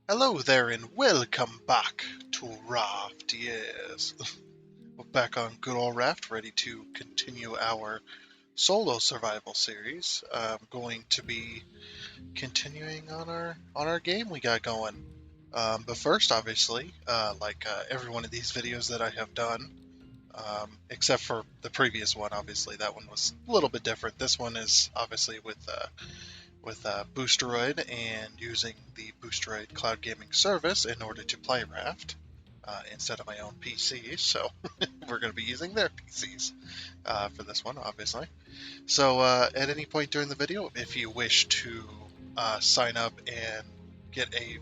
Hello there and welcome back to Raft, yes. We're back on good old Raft, ready to continue our solo survival series. I'm going to be continuing on our game we got going. But first, obviously, like every one of these videos that I have done, except for the previous one, obviously, that one was a little bit different. This one is obviously with Boosteroid and using the Boosteroid cloud gaming service in order to play Raft instead of my own PC. So we're going to be using their PCs for this one, obviously. So at any point during the video, if you wish to sign up and get a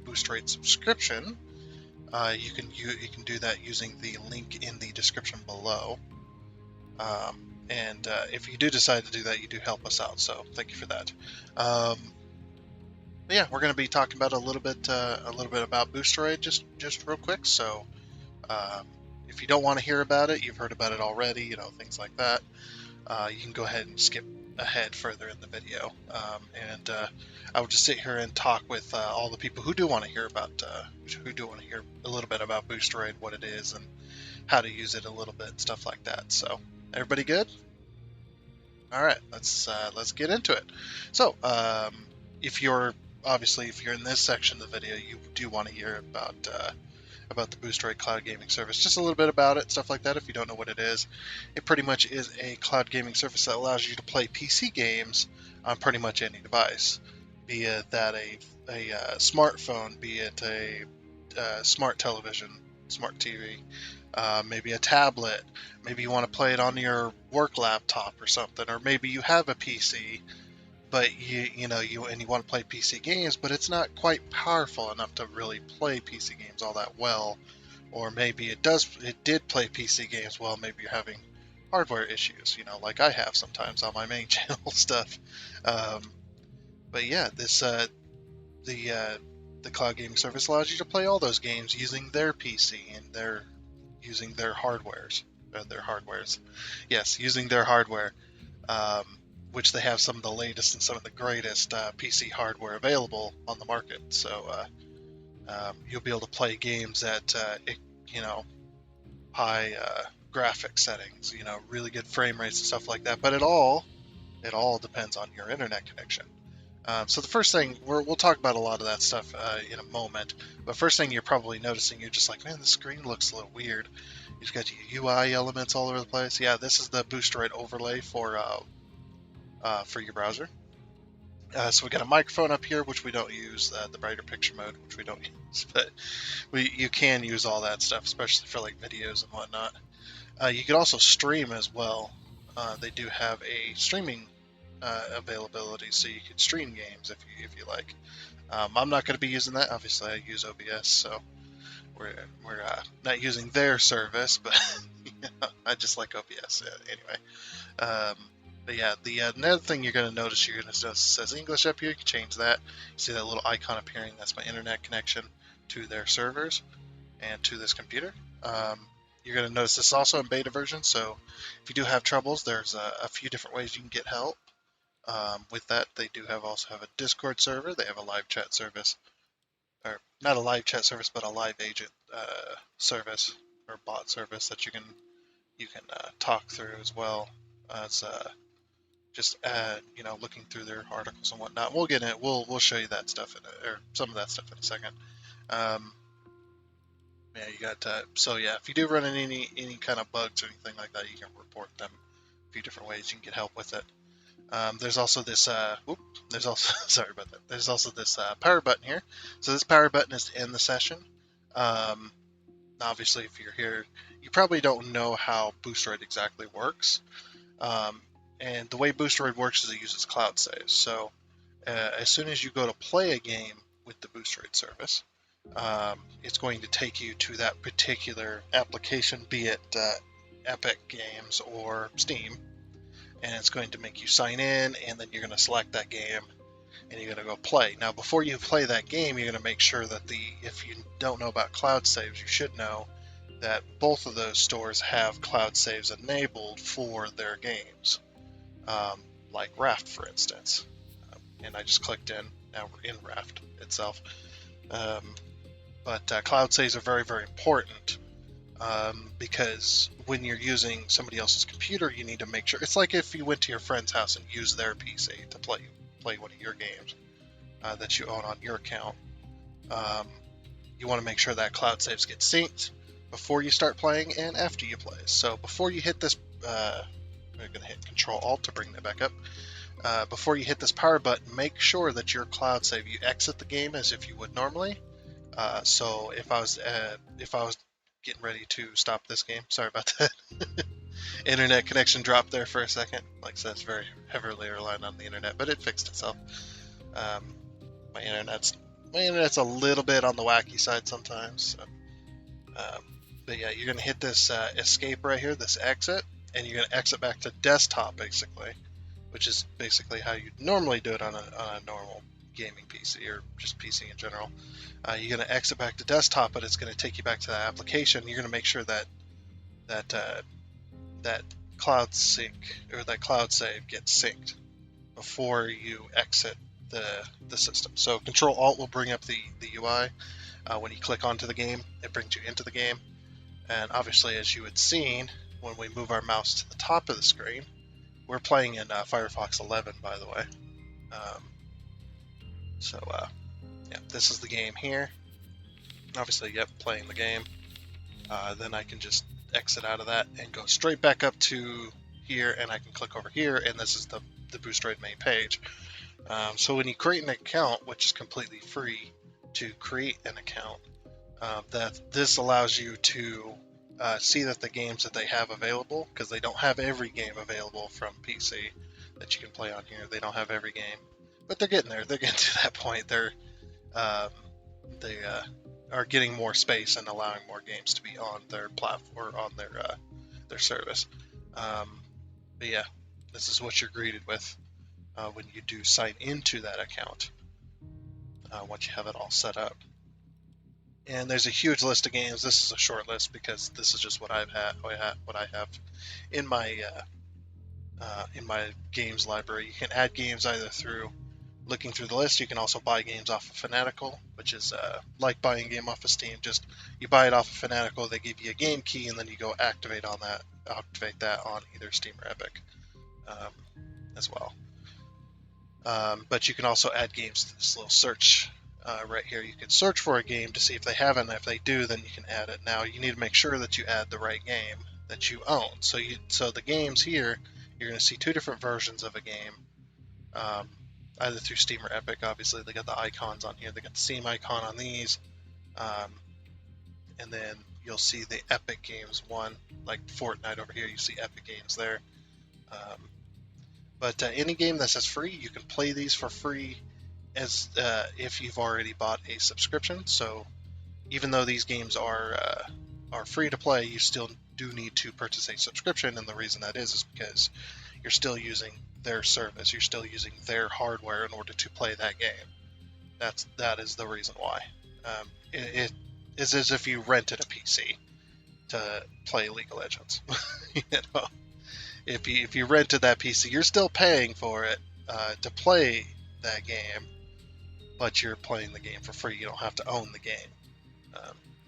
Boosteroid subscription, you can do that using the link in the description below. And if you do decide to do that, you do help us out. So thank you for that. Um, but yeah, we're going to be talking about a little bit about Boosteroid just real quick. So um, if you don't want to hear about it, you've heard about it already. Things like that. You can go ahead and skip ahead further in the video, and I will just sit here and talk with all the people who do want to hear a little bit about Boosteroid, what it is, and how to use it a little bit, stuff like that. So everybody good? All right, let's get into it. So, if you're if you're in this section of the video, you do want to hear about the Boosteroid Cloud Gaming Service, just a little bit about it, stuff like that. If you don't know what it is pretty much is a cloud gaming service that allows you to play PC games on pretty much any device, be it that a smartphone, be it a smart television, smart TV, maybe a tablet. Maybe you want to play it on your work laptop or something, or maybe you have a PC, but you want to play PC games, but it's not quite powerful enough to really play PC games all that well, or maybe it did play PC games well. Maybe you're having hardware issues, like I have sometimes on my main channel stuff. Um, but yeah, the cloud gaming service allows you to play all those games using their PC and using their hardwares. Yes, using their hardware, um, which they have some of the latest and some of the greatest PC hardware available on the market. So you'll be able to play games at high graphic settings, really good frame rates and stuff like that. But it all depends on your internet connection. So the first thing we'll talk about a lot of that stuff in a moment. But first thing you're probably noticing, you're just like, man, the screen looks a little weird. You've got your UI elements all over the place. Yeah, this is the Boosteroid overlay for your browser. So we got a microphone up here, which we don't use, the brighter picture mode, which we don't use, but you can use all that stuff, especially for like videos and whatnot. You can also stream as well. They do have a streaming availability, so you can stream games if you like. I'm not going to be using that. Obviously, I use OBS, so we're not using their service, but I just like OBS anyway. Um, but yeah, the another thing you're going to notice, it says English up here. You can change that. You see that little icon appearing? That's my internet connection to their servers and to this computer. You're going to notice this is also in beta version, so if you do have troubles, there's a few different ways you can get help. With that, they do also have a Discord server. They have a live chat service, or not a live chat service, but a live agent service or bot service that you can talk through as well as just looking through their articles and whatnot. We'll get it. We'll show you that stuff or some of that stuff in a second. Um, yeah, you got so yeah. If you do run into any kind of bugs or anything like that, you can report them. A few different ways you can get help with it. There's also this. There's also sorry about that. There's also this power button here. So this power button is to end the session. Um, Obviously, if you're here, you probably don't know how Boosteroid exactly works. And the way Boosteroid works is it uses cloud saves. So as soon as you go to play a game with the Boosteroid service, it's going to take you to that particular application, be it Epic Games or Steam, and it's going to make you sign in, and then you're going to select that game, and you're going to go play. Now, before you play that game, you're going to make sure that if you don't know about cloud saves, you should know that both of those stores have cloud saves enabled for their games, like Raft, for instance. And I just clicked in. Now we're in Raft itself. But cloud saves are very, very important, because when you're using somebody else's computer, you need to make sure. It's like if you went to your friend's house and used their PC to play one of your games that you own on your account. Um, you want to make sure that cloud saves get synced before you start playing and after you play. So before you hit this, we're going to hit Control Alt to bring that back up. Before you hit this power button, make sure that your cloud save, you exit the game as if you would normally. So if I was getting ready to stop this game, sorry about that. Internet connection dropped there for a second. Like I said, it's very heavily reliant on the internet, but it fixed itself. Um, my internet's a little bit on the wacky side sometimes. So, but yeah, you're gonna hit this escape right here, this exit, and you're gonna exit back to desktop basically, which is basically how you normally do it on a normal gaming PC or just PC in general. You're going to exit back to desktop, but it's going to take you back to that application. You're going to make sure that that cloud sync or that cloud save gets synced before you exit the system. So Control Alt will bring up the UI. When you click onto the game, it brings you into the game. And obviously, as you had seen, when we move our mouse to the top of the screen, we're playing in Firefox 11, by the way. Yeah, this is the game here. Obviously, yep, playing the game. Then I can just exit out of that and go straight back up to here, and I can click over here, and this is the Boosteroid main page. So when you create an account, which is completely free to create an account, that this allows you to see that the games that they have available, because they don't have every game available from PC that you can play on here. They don't have every game, but they're getting there. They're getting to that point. They are getting more space and allowing more games to be on their platform or on their service. But yeah, this is what you're greeted with when you do sign into that account. Once you have it all set up, and there's a huge list of games. This is a short list because this is just what I have in my games library. You can add games either through looking through the list. You can also buy games off of Fanatical, which is like buying a game off of Steam. Just you buy it off of Fanatical, they give you a game key, and then you go activate that on either Steam or Epic as well. But you can also add games to this little search right here. You can search for a game to see if they have it, and if they do, then you can add it. Now you need to make sure that you add the right game that you own. So the games here, you're going to see two different versions of a game. Either through Steam or Epic. Obviously, they got the icons on here. They got the Steam icon on these. And then you'll see the Epic Games one, like Fortnite over here. You see Epic Games there. But any game that says free, you can play these for free as if you've already bought a subscription. So even though these games are free to play, you still do need to purchase a subscription. And the reason that is because you're still using their service. You're still using their hardware in order to play that game. That is the reason why. It is as if you rented a PC to play League of Legends. You know, if you rented that PC, you're still paying for it to play that game, but you're playing the game for free. You don't have to own the game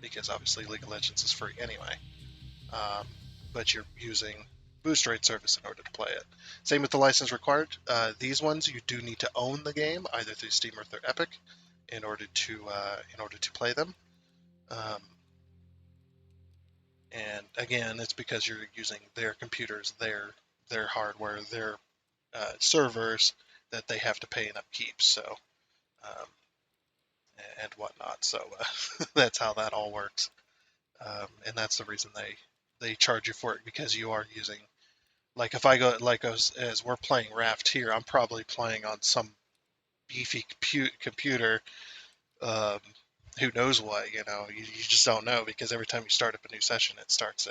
because obviously League of Legends is free anyway. But you're using Boosteroid service in order to play it. Same with the license required. These ones you do need to own the game either through Steam or through Epic in order to play them. And again, it's because you're using their computers, their hardware, their servers that they have to pay and upkeep. So and whatnot. So that's how that all works. And that's the reason they charge you for it, because you are using. Like if I go, like as we're playing Raft here, I'm probably playing on some beefy computer. Who knows what, you just don't know, because every time you start up a new session, it starts,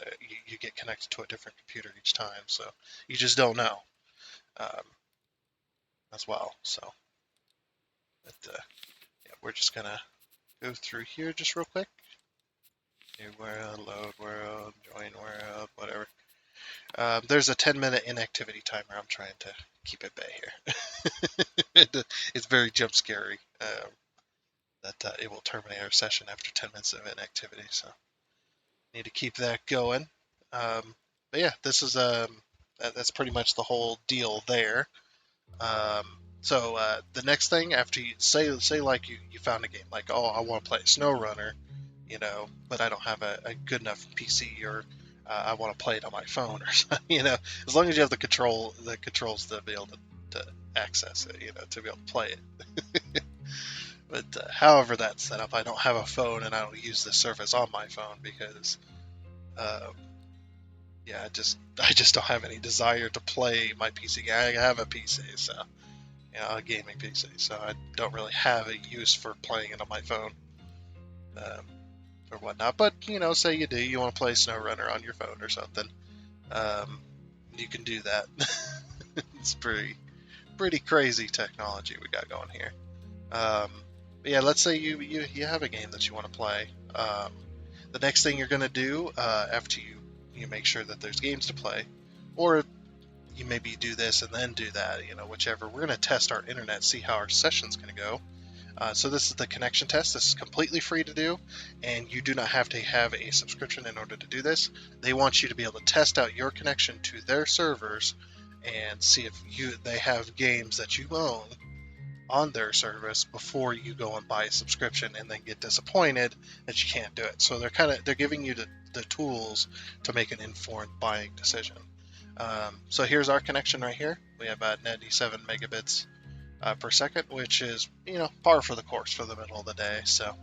you get connected to a different computer each time. So you just don't know as well. So but, yeah, we're just going to go through here just real quick. New world, load world, join world, whatever. There's a 10-minute inactivity timer. I'm trying to keep it bay here. It's very jump scary that it will terminate our session after 10 minutes of inactivity. So need to keep that going. But yeah, this is that's pretty much the whole deal there. Um, so the next thing after you say like you found a game like, oh, I want to play SnowRunner, but I don't have a good enough PC, or I want to play it on my phone or something, as long as you have the controls to be able to access it, to be able to play it. But however that's set up, I don't have a phone and I don't use this service on my phone because um, yeah, I just don't have any desire to play my PC. I have a PC, so a gaming PC, so I don't really have a use for playing it on my phone um, or whatnot. But say you do, you want to play SnowRunner on your phone or something, um, you can do that. It's pretty crazy technology we got going here. But yeah, let's say you have a game that you want to play. The next thing you're going to do after you make sure that there's games to play, or you maybe do this and then do that, whichever. We're going to test our internet, see how our session's going to go. So this is the connection test. This is completely free to do, and you do not have to have a subscription in order to do this. They want you to be able to test out your connection to their servers and see if they have games that you own on their service before you go and buy a subscription and then get disappointed that you can't do it. So they're giving you the tools to make an informed buying decision. So here's our connection right here. We have 97 megabits per second, which is par for the course for the middle of the day. So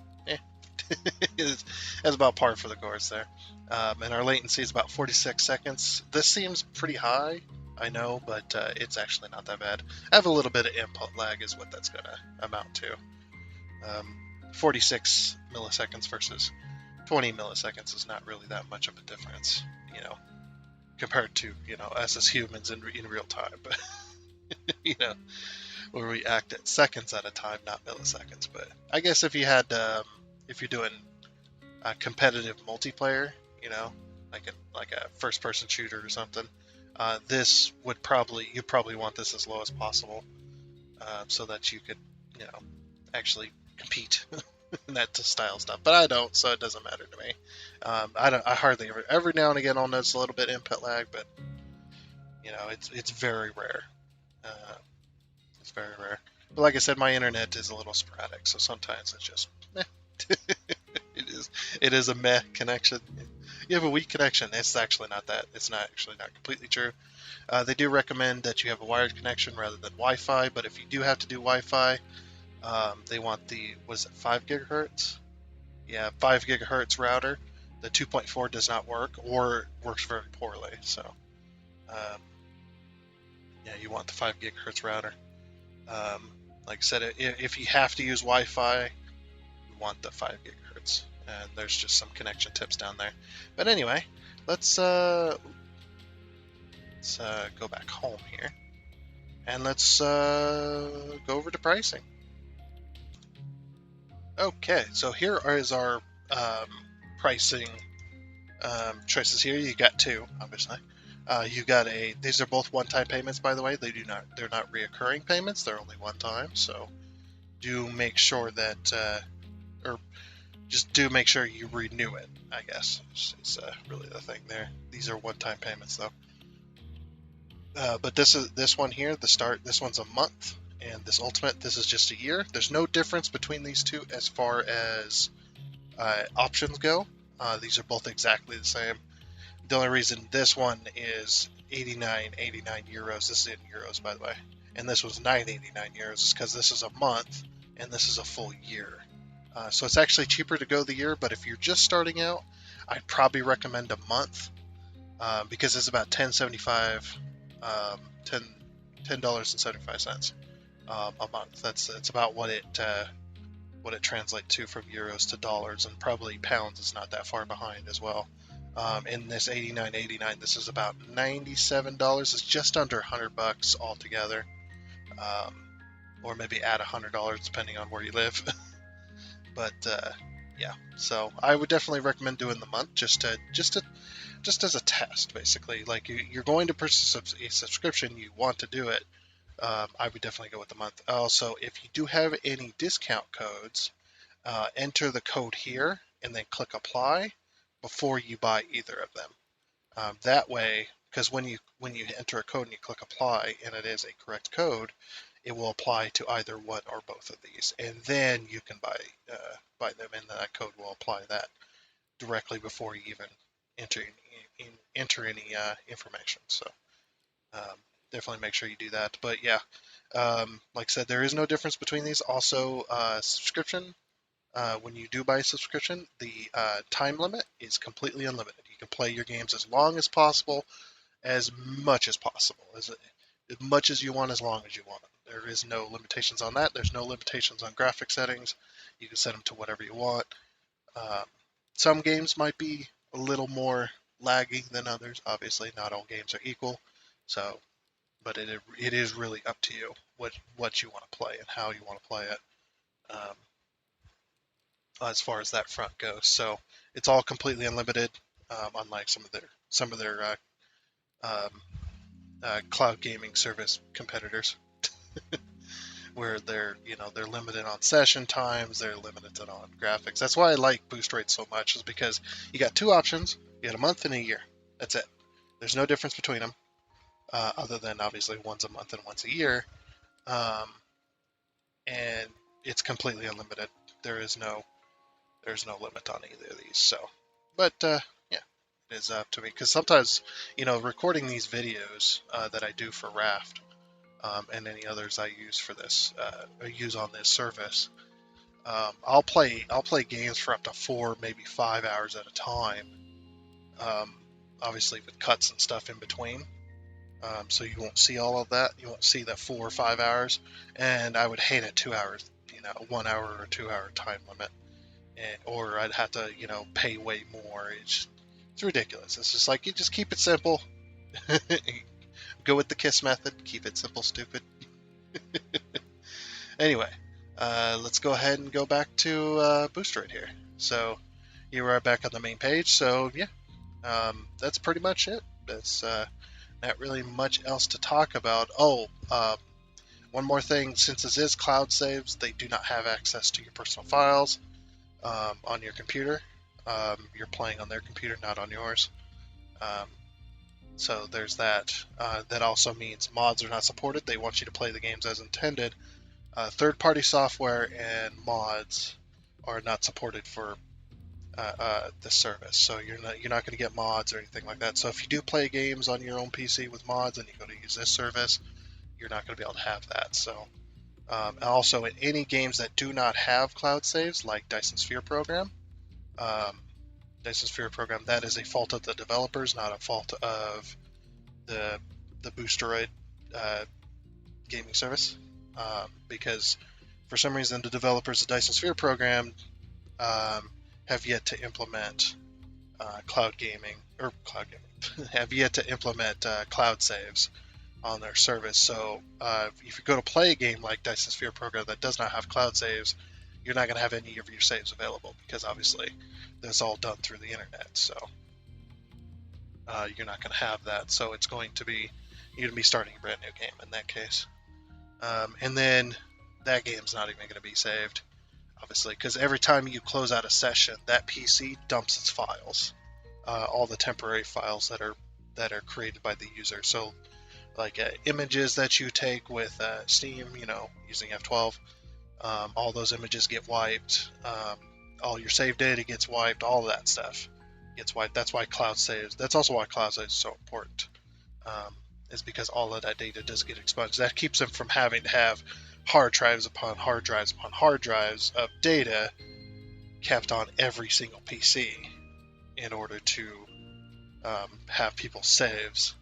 it's about par for the course there. And our latency is about 46 seconds. This seems pretty high, I know, but it's actually not that bad. I have a little bit of input lag is what that's going to amount to. 46 milliseconds versus 20 milliseconds is not really that much of a difference, compared to, us as humans in real time. But, where we act at seconds at a time, not milliseconds. But I guess if you're doing a competitive multiplayer, like a first-person shooter or something, this you probably want this as low as possible, so that you could, actually compete in that style stuff. But I don't, so it doesn't matter to me. I hardly every now and again I'll notice a little bit of input lag, but it's very rare. It's very rare. But like I said, my internet is a little sporadic, so sometimes it's just meh. It is a meh connection. You have a weak connection. It's actually not that. It's not actually not completely true. They do recommend that you have a wired connection rather than Wi-Fi, but if you do have to do Wi-Fi, they want the 5 gigahertz? Yeah, 5 gigahertz router. The 2.4 does not work, or works very poorly. So, yeah, you want the 5 gigahertz router. Like I said, if you have to use Wi-Fi, you want the 5 gigahertz. And there's just some connection tips down there. But anyway, let's go back home here, and let's go over to pricing. Okay, so here is our pricing choices here. You got two, obviously. You got these are both one-time payments, by the way. They're not reoccurring payments. They're only one time. So do make sure that, or just do make sure you renew it, I guess. It's really the thing there. These are one-time payments, though. But this one here, this one's a month, and this ultimate, this is just a year. There's no difference between these two as far as options go. These are both exactly the same. The only reason this one is 89 euros, this is in euros, by the way, and this was 989 euros, is because this is a month and this is a full year. So it's actually cheaper to go the year, but if you're just starting out, I'd probably recommend a month, because it's about $10.75, $10.75 a month. That's about what it translates to from euros to dollars, and probably pounds is not that far behind as well. In this $89.89, this is about $97. It's just under $100 altogether, or maybe add $100 depending on where you live. But yeah. So I would definitely recommend doing the month just as a test, basically. Like you're going to purchase a subscription, you want to do it. I would definitely go with the month. Also, if you do have any discount codes, enter the code here and then click apply before you buy either of them. That way, because when you enter a code and you click apply and it is a correct code, it will apply to either one or both of these, and then you can buy them, and that code will apply that directly before you even enter any information. So definitely make sure you do that. But yeah, like I said, there is no difference between these. Also, subscription. When you do buy a subscription, the time limit is completely unlimited. You can play your games as long as possible, as much as possible, as much as you want, as long as you want them. There is no limitations on that. There's no limitations on graphic settings. You can set them to whatever you want. Um, some games might be a little more lagging than others. Obviously, not all games are equal. So, but it is really up to you what you want to play and how you want to play it. As far as that front goes, so it's all completely unlimited, unlike some of their cloud gaming service competitors, where they're limited on session times, they're limited on graphics. That's why I like Boosteroid so much, is because you got two options. You got a month and a year. That's it. There's no difference between them, other than obviously one's a month and one's a year, um, and it's completely unlimited. There's no limit on either of these. So, but yeah, it is up to me, because sometimes recording these videos that I do for Raft, and any others I use for this, I use on this service. I'll play games for up to 4, maybe 5 hours at a time. Um, Obviously with cuts and stuff in between. So you won't see all of that. You won't see that 4 or 5 hours. And I would hate a 2 hours, 1 hour or 2 hour time limit. Or I'd have to, pay way more. It's ridiculous. It's just like, you just keep it simple. Go with the KISS method. Keep it simple, stupid. Anyway, let's go ahead and go back to Boosteroid here. So you are back on the main page. So yeah, that's pretty much it. That's not really much else to talk about. Oh, one more thing. Since this is cloud saves, they do not have access to your personal files on your computer. You're playing on their computer, not on yours. So there's that. That also means mods are not supported. They want you to play the games as intended. Third-party software and mods are not supported for this service, so you're not going to get mods or anything like that. So if you do play games on your own PC with mods and you go to use this service, you're not going to be able to have that. So and also, in any games that do not have cloud saves, like Dyson Sphere Program, um, that is a fault of the developers, not a fault of the Boosteroid gaming service, because for some reason the developers of Dyson Sphere Program have yet to implement cloud gaming have yet to implement cloud saves on their service. So if you go to play a game like Dyson Sphere Program that does not have cloud saves, you're not going to have any of your saves available, because obviously that's all done through the internet. So you're not going to have that. So it's going to be, you're going to be starting a brand new game in that case. And then that game's not even going to be saved, obviously, because every time you close out a session, that PC dumps its files, all the temporary files that are created by the user. So like images that you take with Steam, using F12, all those images get wiped. All your save data gets wiped. All of that stuff gets wiped. That's why cloud saves. That's also why cloud saves is so important. Is because all of that data does get expunged. That keeps them from having to have hard drives upon hard drives upon hard drives of data kept on every single PC in order to have people's saves,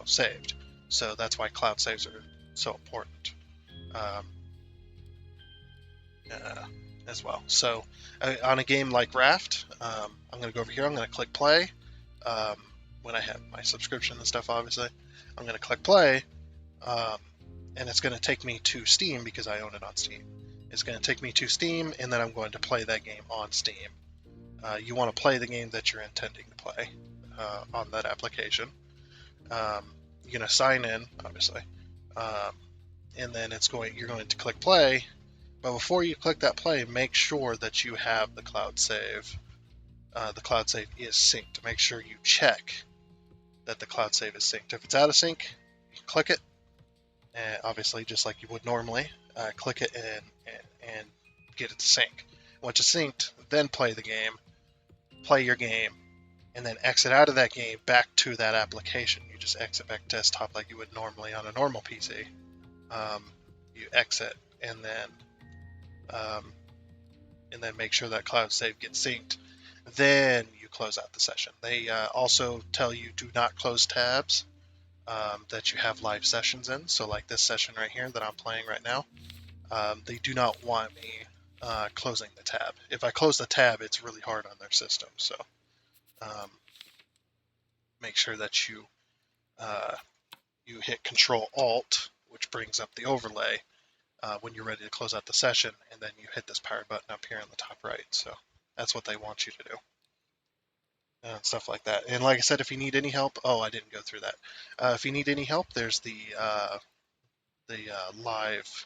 saved. So that's why cloud saves are so important as well. So on a game like Raft, I'm going to go over here. I'm going to click play. When I have my subscription and stuff, obviously, I'm going to click play, and it's going to take me to Steam because I own it on Steam. It's going to take me to Steam, and then I'm going to play that game on Steam. You want to play the game that you're intending to play on that application. You're going to sign in, obviously, and then you're going to click play. But before you click that play, make sure that you have the cloud save. The cloud save is synced. Make sure you check that the cloud save is synced. If it's out of sync, you click it, and obviously just like you would normally, click it and get it to sync. Once it's synced, then play the game, play your game, and then exit out of that game back to that application. You just exit back to desktop like you would normally on a normal PC. You exit and then make sure that cloud save gets synced. Then you close out the session. They also tell you do not close tabs that you have live sessions in. So like this session right here that I'm playing right now, they do not want me closing the tab. If I close the tab, it's really hard on their system. So make sure that you hit Control Alt, which brings up the overlay when you're ready to close out the session, and then you hit this power button up here in the top right. So that's what they want you to do. Stuff like that. And like I said, if you need any help, I didn't go through that. If you need any help, there's the live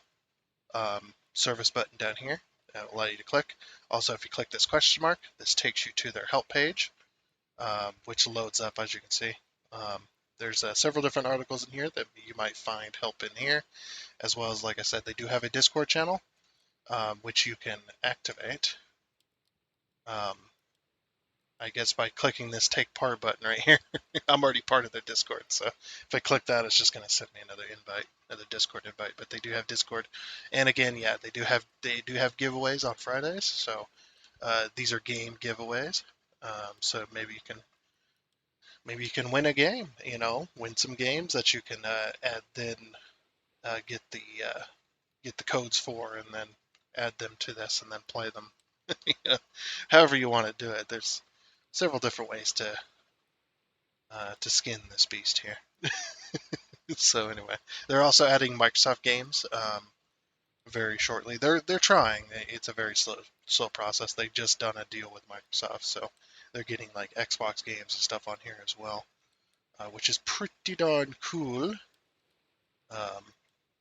service button down here that will allow you to click. Also, if you click this question mark, this takes you to their help page, which loads up, as you can see. There's several different articles in here that you might find help in here, as well as, like I said, they do have a Discord channel, which you can activate. I guess by clicking this take part button right here. I'm already part of their Discord, so if I click that, it's just going to send me another Discord invite. But they do have Discord, and again, yeah, they do have giveaways on Fridays. So these are game giveaways. So maybe you can win a game. Win some games that you can get the codes for, and then add them to this, and then play them. However you want to do it. There's several different ways to skin this beast here. So anyway, they're also adding Microsoft games very shortly. They're trying. It's a very slow process. They've just done a deal with Microsoft, so they're getting like Xbox games and stuff on here as well, which is pretty darn cool.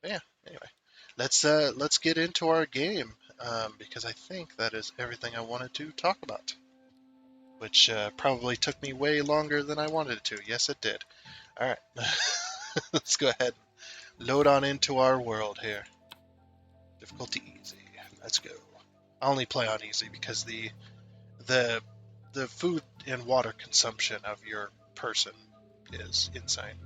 Yeah. Anyway, let's get into our game because I think that is everything I wanted to talk about. Which probably took me way longer than I wanted it to. Yes, it did. All right, let's go ahead and load on into our world here. Difficulty easy. Let's go. I only play on easy because the food and water consumption of your person is insane.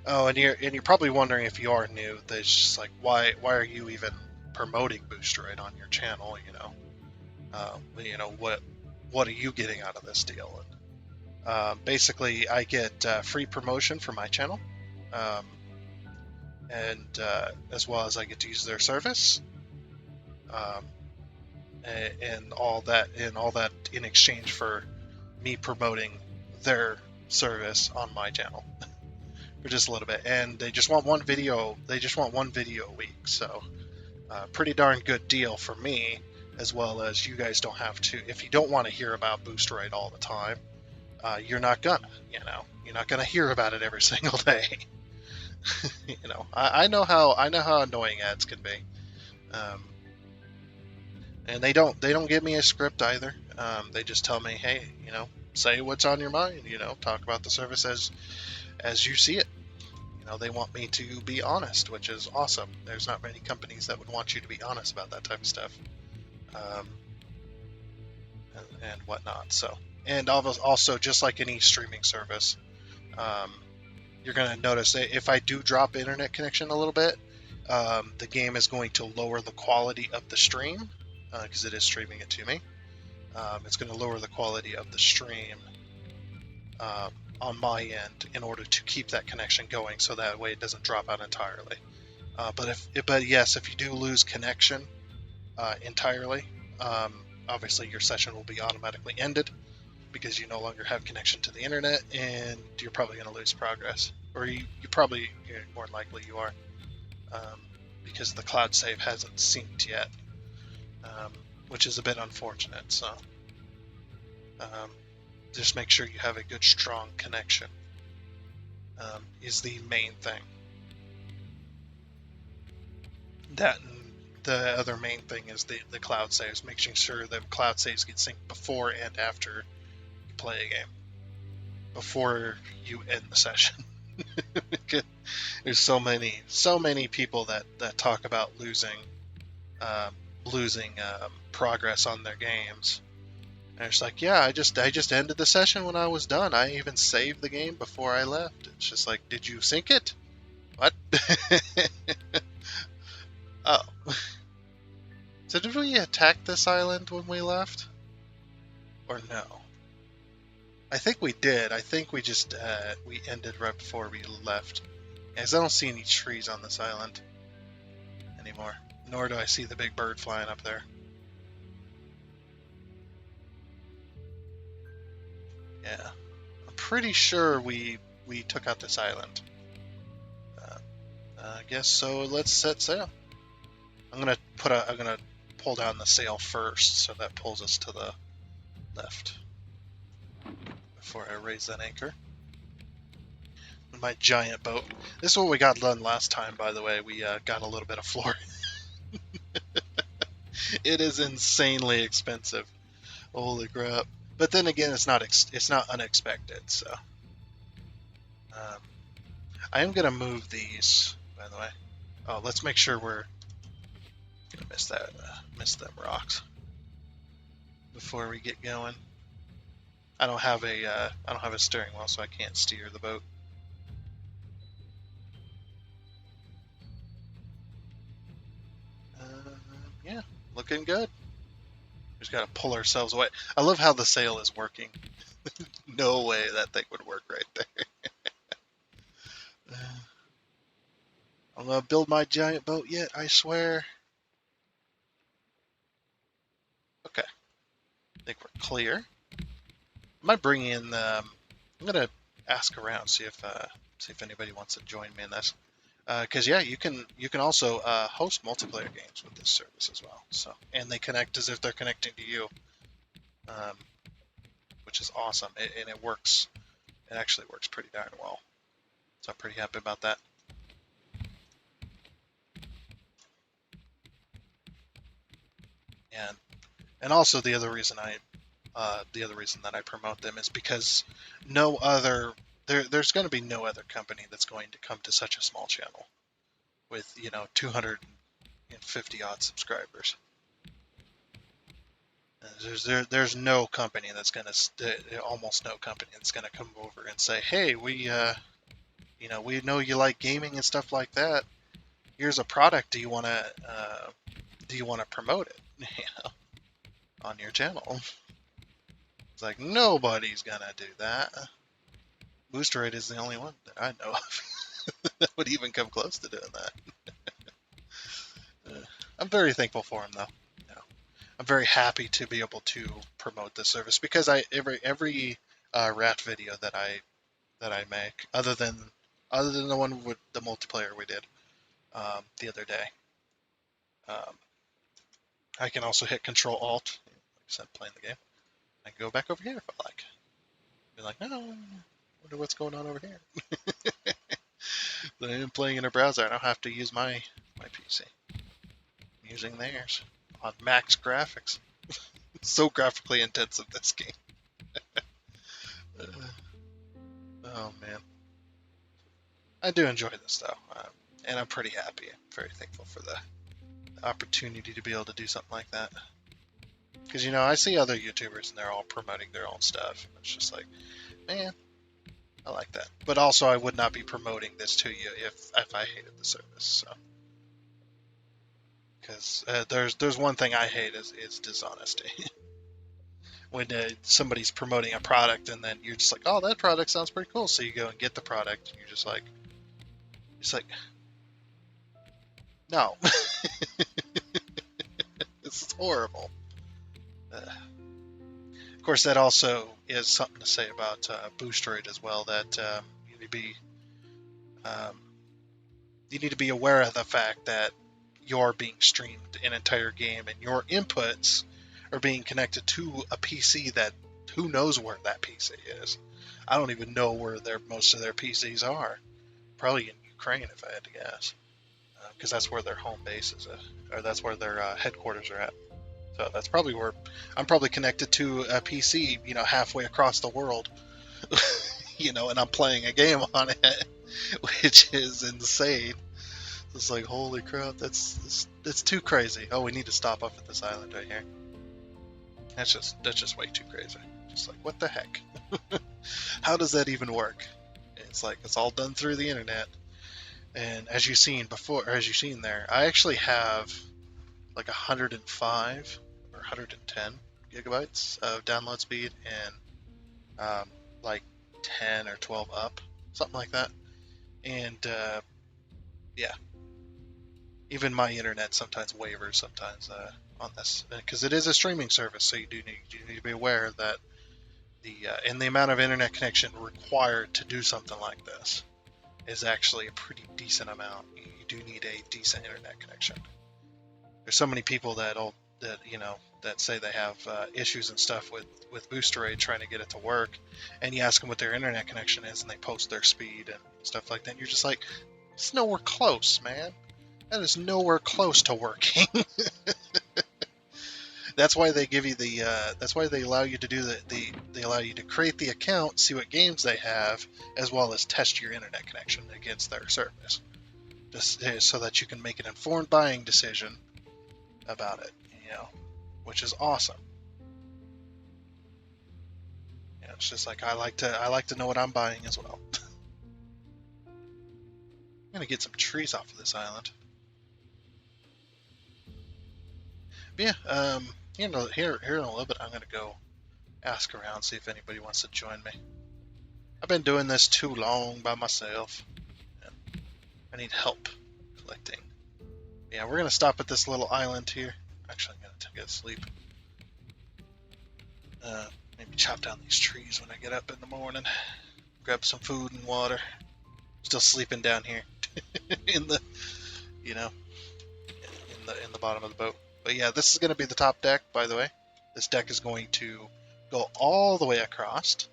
Oh, and you're probably wondering, if you are new, that's just like, why are you even promoting Boosteroid on your channel? What are you getting out of this deal? And basically, I get free promotion for my channel, and as well as I get to use their service, and all that in exchange for me promoting their service on my channel for just a little bit. And they just want one video. They just want one video a week. So, pretty darn good deal for me. As well as you guys don't have to, if you don't want to hear about Boosteroid all the time, you're not gonna hear about it every single day. I know how annoying ads can be, and they don't give me a script either. They just tell me, hey, say what's on your mind. Talk about the service as you see it. They want me to be honest, which is awesome. There's not many companies that would want you to be honest about that type of stuff. And whatnot. So, and also, just like any streaming service, you're going to notice that if I do drop internet connection a little bit, the game is going to lower the quality of the stream because it is streaming it to me. It's going to lower the quality of the stream on my end in order to keep that connection going, so that way it doesn't drop out entirely. But yes, if you do lose connection entirely, obviously your session will be automatically ended because you no longer have connection to the internet, and you're probably going to lose progress, or you more likely you are, because the cloud save hasn't synced yet. which is a bit unfortunate. So um, just make sure you have a good, strong connection is the main thing. That and the other main thing is the cloud saves, making sure that cloud saves get synced before and after you play a game, before you end the session. There's so many people that talk about losing progress on their games. And it's like, yeah, I just ended the session when I was done. I even saved the game before I left. It's just like, did you sync it? What? Oh. So did we attack this island when we left? Or no? I think we did. I think we just we ended right before we left. As I don't see any trees on this island anymore. Nor do I see the big bird flying up there. Yeah. I'm pretty sure we took out this island. I guess so. Let's set sail. I'm gonna pull down the sail first, so that pulls us to the left before I raise that anchor. My giant boat. This is what we got done last time, by the way. We got a little bit of flooring. It is insanely expensive. Holy crap! But then again, it's not unexpected. So I am gonna move these. By the way, oh, let's make sure we're gonna miss them rocks before we get going. I don't have a steering wheel, so I can't steer the boat. Yeah, looking good. Just gotta pull ourselves away. I love how the sail is working. No way that thing would work right there. I'm gonna build my giant boat yet, I swear. Okay, I think we're clear. I might bring in. I'm gonna ask around, see if anybody wants to join me in this. Because yeah, you can also host multiplayer games with this service as well. So, and they connect as if they're connecting to you, um, which is awesome. And it works. It actually works pretty darn well. So I'm pretty happy about that. And also the other reason that I promote them is because there's going to be no other company that's going to come to such a small channel with 250 odd subscribers. There's no company that's going to almost no company that's going to come over and say, hey, we know you like gaming and stuff like that. Here's a product. Do you want to promote it? On your channel. It's like nobody's gonna do that. Boosteroid is the only one that I know of that would even come close to doing that. I'm very thankful for him, though. I'm very happy to be able to promote this service because every Raft video that I make, other than the one with the multiplayer we did the other day, I can also hit Control Alt, like I said, playing the game. I can go back over here if I like. Be like, no, wonder what's going on over here. I am playing in a browser. I don't have to use my PC. I'm using theirs on max graphics. It's so graphically intensive, this game. Oh man, I do enjoy this though, and I'm pretty happy. I'm very thankful for the opportunity to be able to do something like that. Because I see other YouTubers and they're all promoting their own stuff. It's just like, man, I like that. But also, I would not be promoting this to you if I hated the service. So, because there's one thing I hate is dishonesty. When somebody's promoting a product and then you're just like, oh, that product sounds pretty cool, so you go and get the product and you're just like, no, this is horrible. Of course, that also is something to say about Boosteroid as well. That you need to be aware of the fact that you're being streamed an entire game, and your inputs are being connected to a PC that who knows where that PC is. I don't even know where most of their PCs are. Probably in Ukraine, if I had to guess, because that's where their home base is, or that's where their headquarters are at. So that's probably where I'm probably connected to a PC, halfway across the world, and I'm playing a game on it, which is insane. It's like, holy crap, that's too crazy. Oh, we need to stop off at this island right here. That's just way too crazy. Just like, what the heck? How does that even work? It's like it's all done through the internet. And as you've seen before, or as you've seen there, I actually have like 105 or 110 gigabytes of download speed, and like 10 or 12 up, something like that. And yeah, even my internet sometimes wavers sometimes on this, because it is a streaming service, so you need to be aware that the amount of internet connection required to do something like this is actually a pretty decent amount. You do need a decent internet connection. There's so many people that say they have issues and stuff with Boosteroid trying to get it to work, and you ask them what their internet connection is, and they post their speed and stuff like that. And you're just like, it's nowhere close, man. That is nowhere close to working. That's why they give you that's why they allow you to do they allow you to create the account, see what games they have, as well as test your internet connection against their service, just so that you can make an informed buying decision about it, which is awesome. It's just like I like to know what I'm buying as well. I'm gonna get some trees off of this island. But yeah, here in a little bit, I'm gonna go ask around, see if anybody wants to join me. I've been doing this too long by myself, and I need help collecting. Yeah, we're gonna stop at this little island here. Actually, I'm gonna get sleep. Maybe chop down these trees when I get up in the morning. Grab some food and water. Still sleeping down here in the in the bottom of the boat. But yeah, this is going to be the top deck, by the way. This deck is going to go all the way across,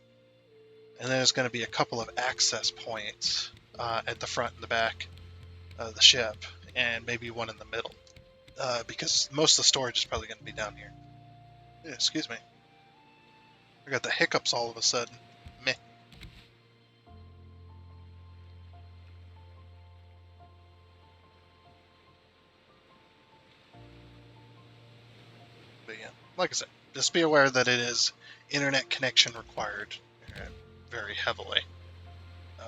and there's going to be a couple of access points at the front and the back of the ship, and maybe one in the middle, because most of the storage is probably going to be down here. Yeah, excuse me. I got the hiccups all of a sudden. Meh. But yeah, like I said, just be aware that it is internet connection required very heavily.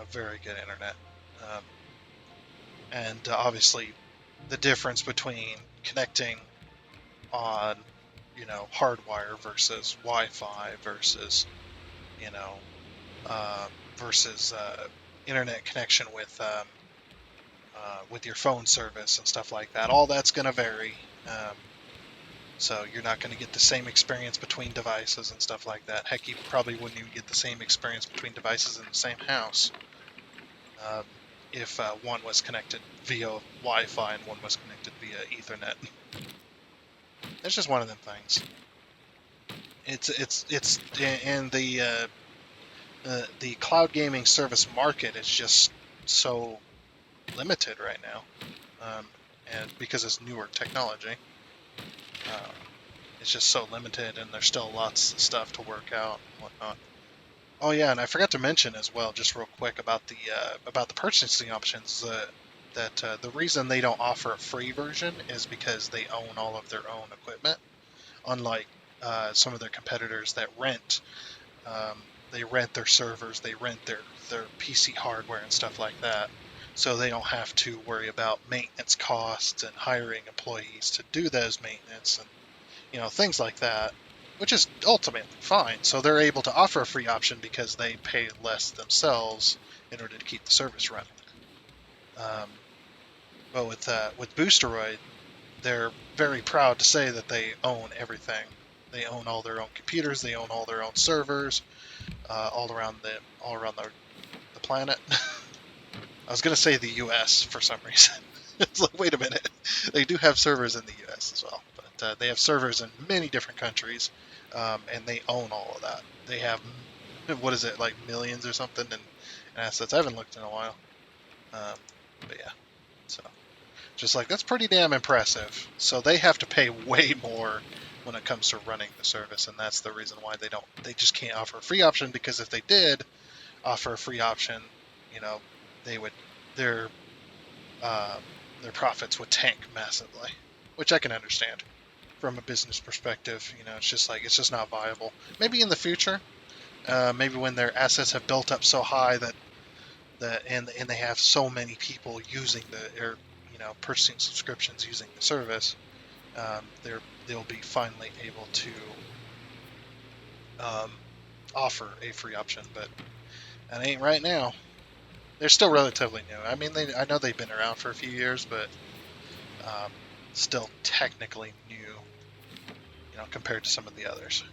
Very good internet. And obviously, the difference between connecting on, hardwire versus Wi-Fi versus, versus internet connection with your phone service and stuff like that. All that's going to vary. So you're not going to get the same experience between devices and stuff like that. Heck, you probably wouldn't even get the same experience between devices in the same house if one was connected via Wi-Fi and one was connected via Ethernet. It's just one of them things. It's and the cloud gaming service market is just so limited right now, and because it's newer technology. It's just so limited, and there's still lots of stuff to work out and whatnot. Oh yeah, and I forgot to mention as well, just real quick about the purchasing options. That the reason they don't offer a free version is because they own all of their own equipment, unlike some of their competitors that rent. They rent their servers, they rent their PC hardware and stuff like that, so they don't have to worry about maintenance costs and hiring employees to do those maintenance and things like that, which is ultimately fine. So they're able to offer a free option because they pay less themselves in order to keep the service running. But with Boosteroid, they're very proud to say that they own everything. They own all their own computers. They own all their own servers, all around the planet. I was gonna say the U.S. for some reason. It's like, wait a minute. They do have servers in the U.S. as well, but they have servers in many different countries, and they own all of that. They have, what is it, like millions or something in assets. I haven't looked in a while. But yeah, so just like that's pretty damn impressive. So they have to pay way more when it comes to running the service, and that's the reason why they just can't offer a free option, because if they did offer a free option, you know, they would their uh, their profits would tank massively, which I can understand from a business perspective. You know, it's just like it's just not viable. Maybe in the future, maybe when their assets have built up so high and they have so many people using or purchasing subscriptions using the service, they'll be finally able to um, offer a free option, but that ain't right now. They're still relatively new. I mean, I know they've been around for a few years, but still technically new, compared to some of the others.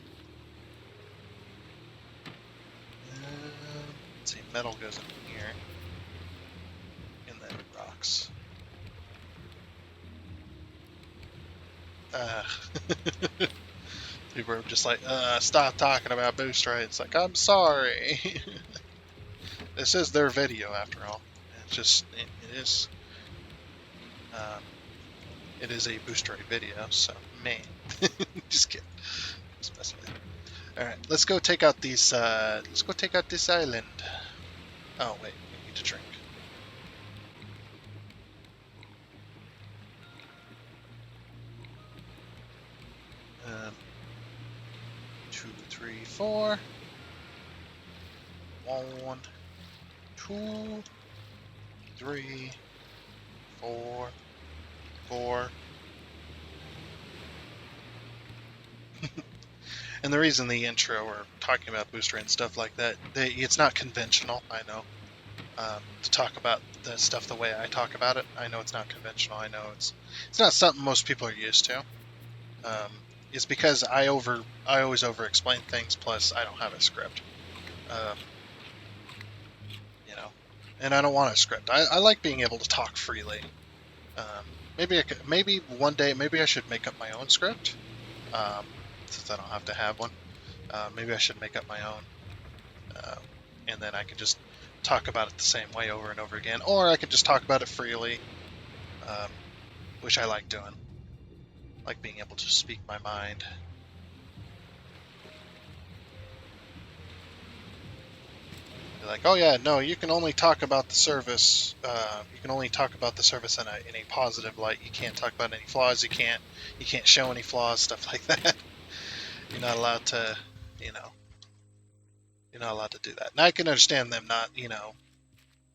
Let's see, metal goes in here, and then rocks. People are just like, stop talking about Boosteroid. It's like, I'm sorry. This is their video after all. It's just, it is a Boosteroid video, so man. Just kidding. Just messing with it. Alright, let's go take out these, let's go take out this island. Oh, wait, we need to drink. Um, 2, 3, 4. 1, 2, 3, 4, 4. And the reason the intro we're talking about Booster and stuff like that, it's not conventional, I know. To talk about the stuff the way I talk about it, I know it's not conventional. I know it's not something most people are used to. It's because I always over explain things. Plus, I don't have a script. And I don't want a script. I like being able to talk freely. Maybe one day, maybe I should make up my own script, since I don't have to have one. Maybe I should make up my own, and then I can just talk about it the same way over and over again, or I can just talk about it freely, which I like doing. Like being able to speak my mind. They're like, oh yeah, no, you can only talk about the service. You can only talk about the service in a positive light. You can't talk about any flaws. You can't show any flaws, stuff like that. You're not allowed to, you're not allowed to do that. And I can understand them not,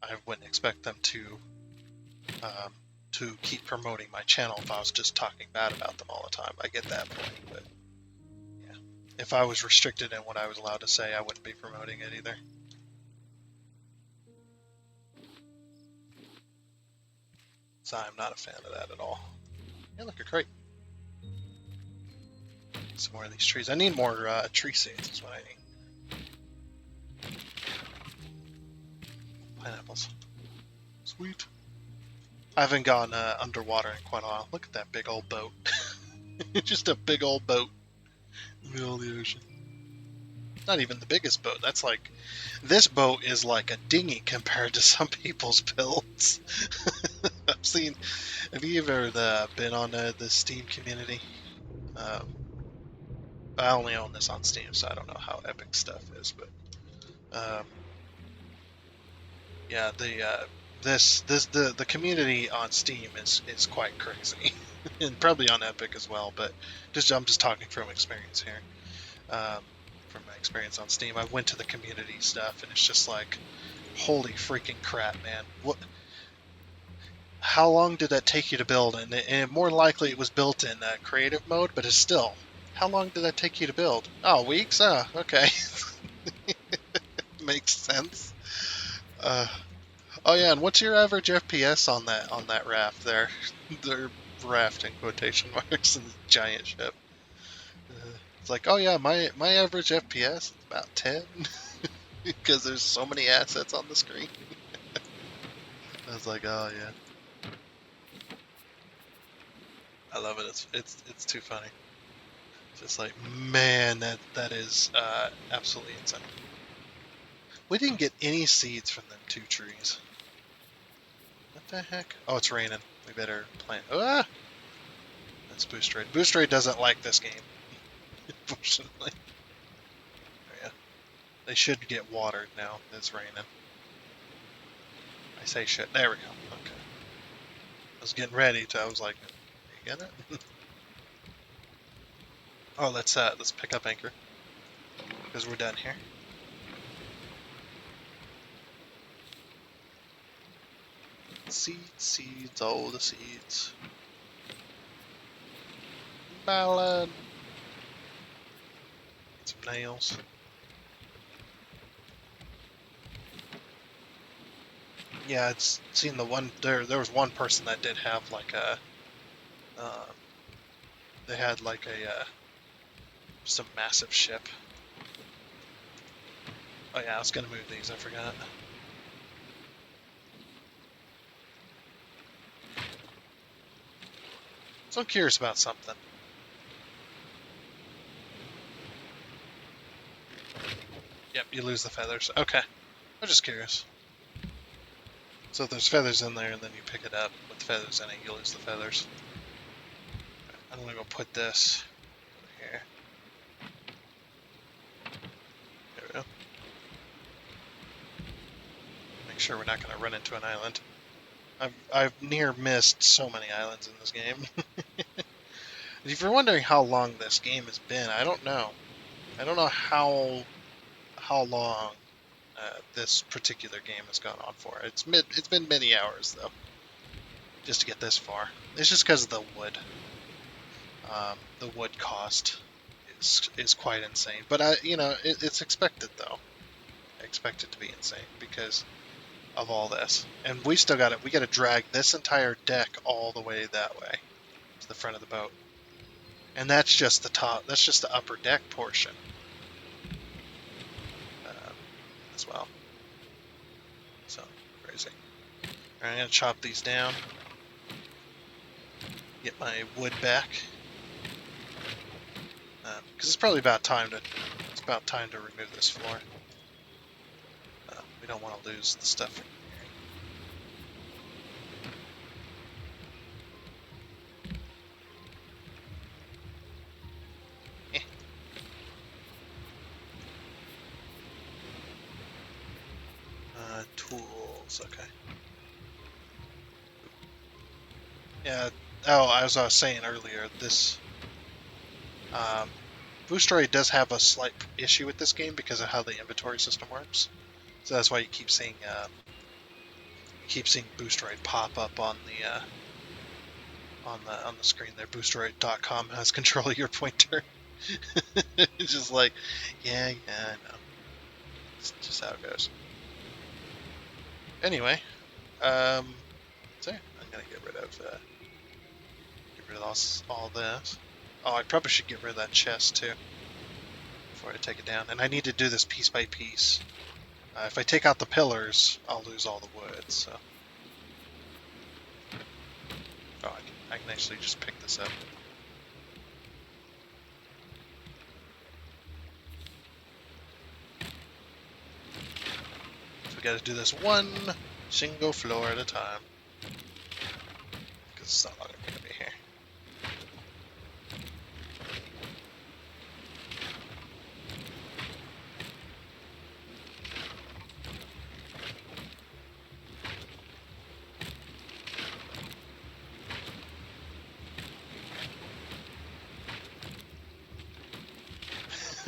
I wouldn't expect them to keep promoting my channel if I was just talking bad about them all the time. I get that point, but yeah, if I was restricted in what I was allowed to say, I wouldn't be promoting it either. So I'm not a fan of that at all. Yeah, look, a crate. Some more of these trees. I need more tree seeds is what I need. Pineapples. Sweet. I haven't gone underwater in quite a while. Look at that big old boat. Just a big old boat in the middle of the ocean. Not even the biggest boat. That's like, this boat is like a dinghy compared to some people's builds. Have you ever been on the Steam community? I only own this on Steam, so I don't know how epic stuff is, but yeah, the community on Steam is quite crazy, and probably on Epic as well. But I'm just talking from experience here. From my experience on Steam, I went to the community stuff, and it's just like, holy freaking crap, man! How long did that take you to build? And more likely, it was built in creative mode, but it's still. How long did that take you to build? Oh, weeks? Oh, okay. Makes sense. Oh yeah, and what's your average FPS on that raft there? The raft in quotation marks and the giant ship. It's like, oh yeah, my average FPS is about 10 because there's so many assets on the screen. I was like, oh yeah. love it. It's too funny. Just like, man, that is absolutely insane. We didn't get any seeds from them 2 trees. What the heck? Oh, it's raining. We better plant. Ah! That's Boosteroid. Boosteroid doesn't like this game, unfortunately. Oh, yeah. They should get watered now. It's raining. I say shit. There we go. Okay. I was getting ready to. I was like, you get it? Oh, let's pick up anchor because we're done here. Seeds, all the seeds. Ballad. Get some nails. Yeah, it's seen the one there. There was one person that did have like a. They had like a just a massive ship. Oh yeah, I was gonna move these. I forgot. So I'm curious about something. Yep, you lose the feathers. Okay, I'm just curious. So if there's feathers in there, and then you pick it up with feathers in it, you lose the feathers. I'm gonna go put this over here. There we go. Make sure we're not gonna run into an island. I've near missed so many islands in this game. If you're wondering how long this game has been, I don't know. I don't know how long this particular game has gone on for. It's been many hours though, just to get this far. It's just because of the wood. The wood cost is quite insane, but it's expected though. I expect it to be insane because of all this, and we still got it. We got to drag this entire deck all the way that way to the front of the boat, and that's just the top. That's just the upper deck portion as well. So crazy. All right, I'm gonna chop these down. Get my wood back because it's probably about time to. It's about time to remove this floor. We don't want to lose the stuff in here. Tools. Okay. Yeah. Oh, as I was saying earlier, this Boosteroid does have a slight issue with this game because of how the inventory system works. So that's why you keep seeing Boosteroid pop up on the screen there. Boosteroid.com has control of your pointer. It's just like, yeah, I know. It's just how it goes. Anyway, so I'm gonna get rid of all this. Oh, I probably should get rid of that chest too before I take it down. And I need to do this piece by piece. If I take out the pillars, I'll lose all the wood. So, oh, I can actually just pick this up. So we got to do this one single floor at a time because it's not long going to be here.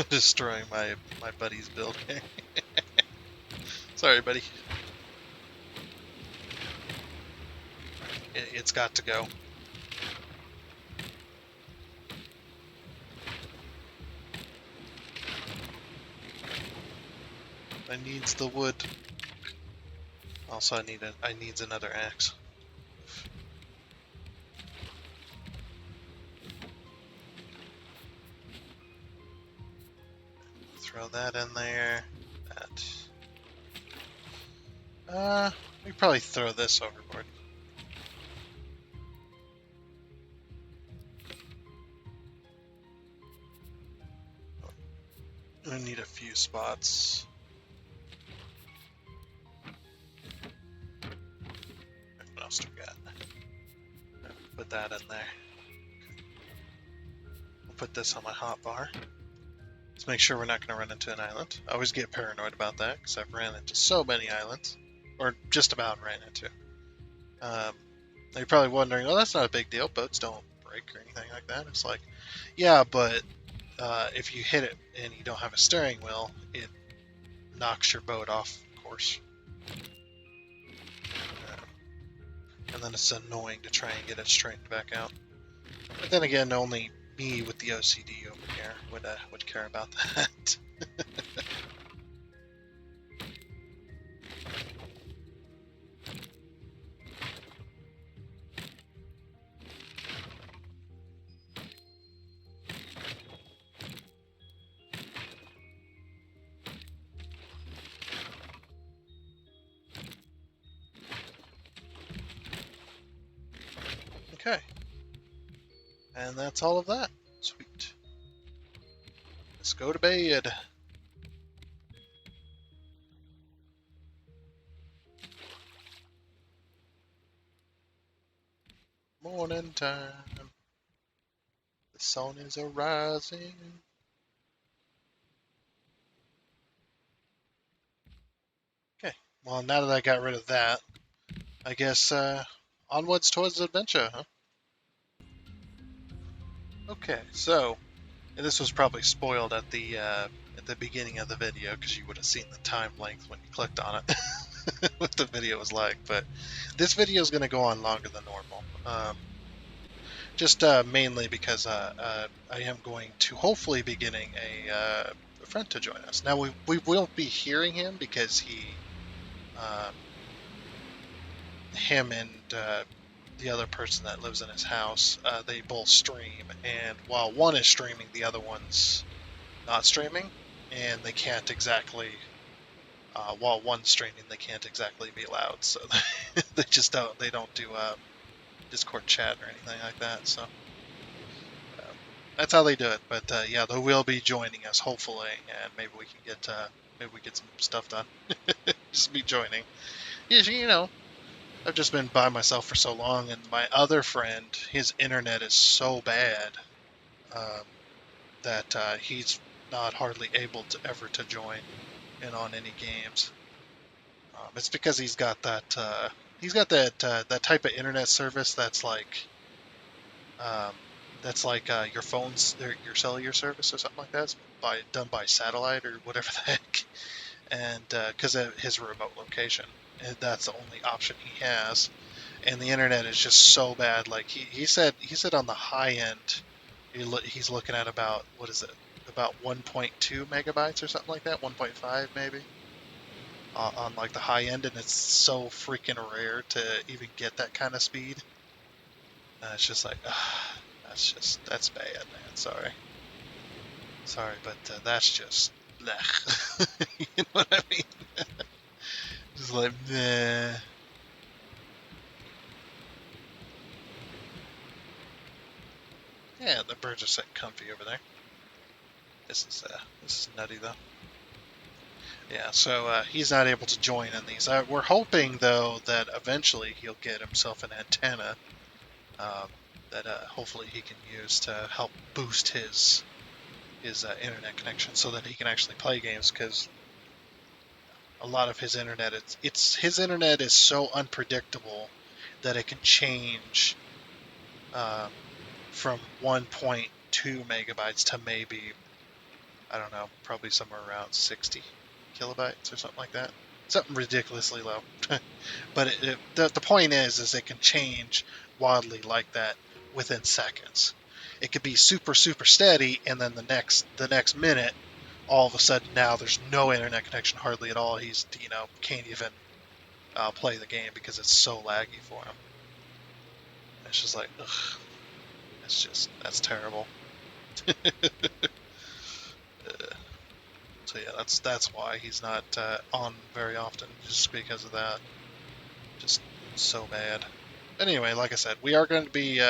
Destroying my buddy's build here. Sorry, buddy. It's got to go. I needs the wood. Also, I needs another axe. Throw that in there. We probably throw this overboard. I need a few spots. What else do we got? Put that in there. We'll put this on my hotbar. Let's make sure we're not going to run into an island. I always get paranoid about that because I've ran into so many islands, or just about ran into. You're probably wondering, oh, that's not a big deal. Boats don't break or anything like that. It's like, yeah, but if you hit it and you don't have a steering wheel, it knocks your boat off course. And then it's annoying to try and get it straightened back out. But then again, only me with the OCD over here would care about that. Okay. And that's all of that. Sweet. Let's go to bed. Morning time. The sun is arising. Okay. Well, now that I got rid of that, I guess onwards towards adventure, huh? Okay, so and this was probably spoiled at the beginning of the video because you would have seen the time length when you clicked on it, what the video was like. But this video is going to go on longer than normal, just mainly because I am going to hopefully be getting a friend to join us. Now we will be hearing him because him and the other person that lives in his house, they both stream, and while one is streaming, the other one's not streaming, and they can't exactly, while one's streaming, they can't exactly be loud, so they don't do Discord chat or anything like that, so that's how they do it. But yeah, they will be joining us hopefully, and maybe we get some stuff done. Just be joining. You know, I've just been by myself for so long, and my other friend, his internet is so bad um, that he's not hardly able to ever to join in on any games. It's because he's got that type of internet service um, that's like your phone's your cellular service or something like that. It's done by satellite or whatever the heck, and because of his remote location, and that's the only option he has. And the internet is just so bad. Like he said on the high end, he's looking at about what is it? About 1.2 megabytes or something like that, 1.5 maybe, on like the high end, and it's so freaking rare to even get that kind of speed. It's just like, that's bad, man. Sorry, but that's just, blech. You know what I mean? Just like, nah. Yeah, the birds are sitting comfy over there. This is nutty though. Yeah, so he's not able to join in these. We're hoping though that eventually he'll get himself an antenna um, that hopefully he can use to help boost his internet connection so that he can actually play games, because a lot of his internet his internet is so unpredictable that it can change um, from 1.2 megabytes to maybe, I don't know, probably somewhere around 60 kilobytes or something like that. Something ridiculously low. But the point is it can change wildly like that within seconds. It could be super super steady, and then the next minute, all of a sudden now there's no internet connection hardly at all. He's can't even play the game because it's so laggy for him. It's just like, ugh, that's terrible. So yeah, that's why he's not on very often, just because of that. Just so bad. Anyway, like I said, we are going to be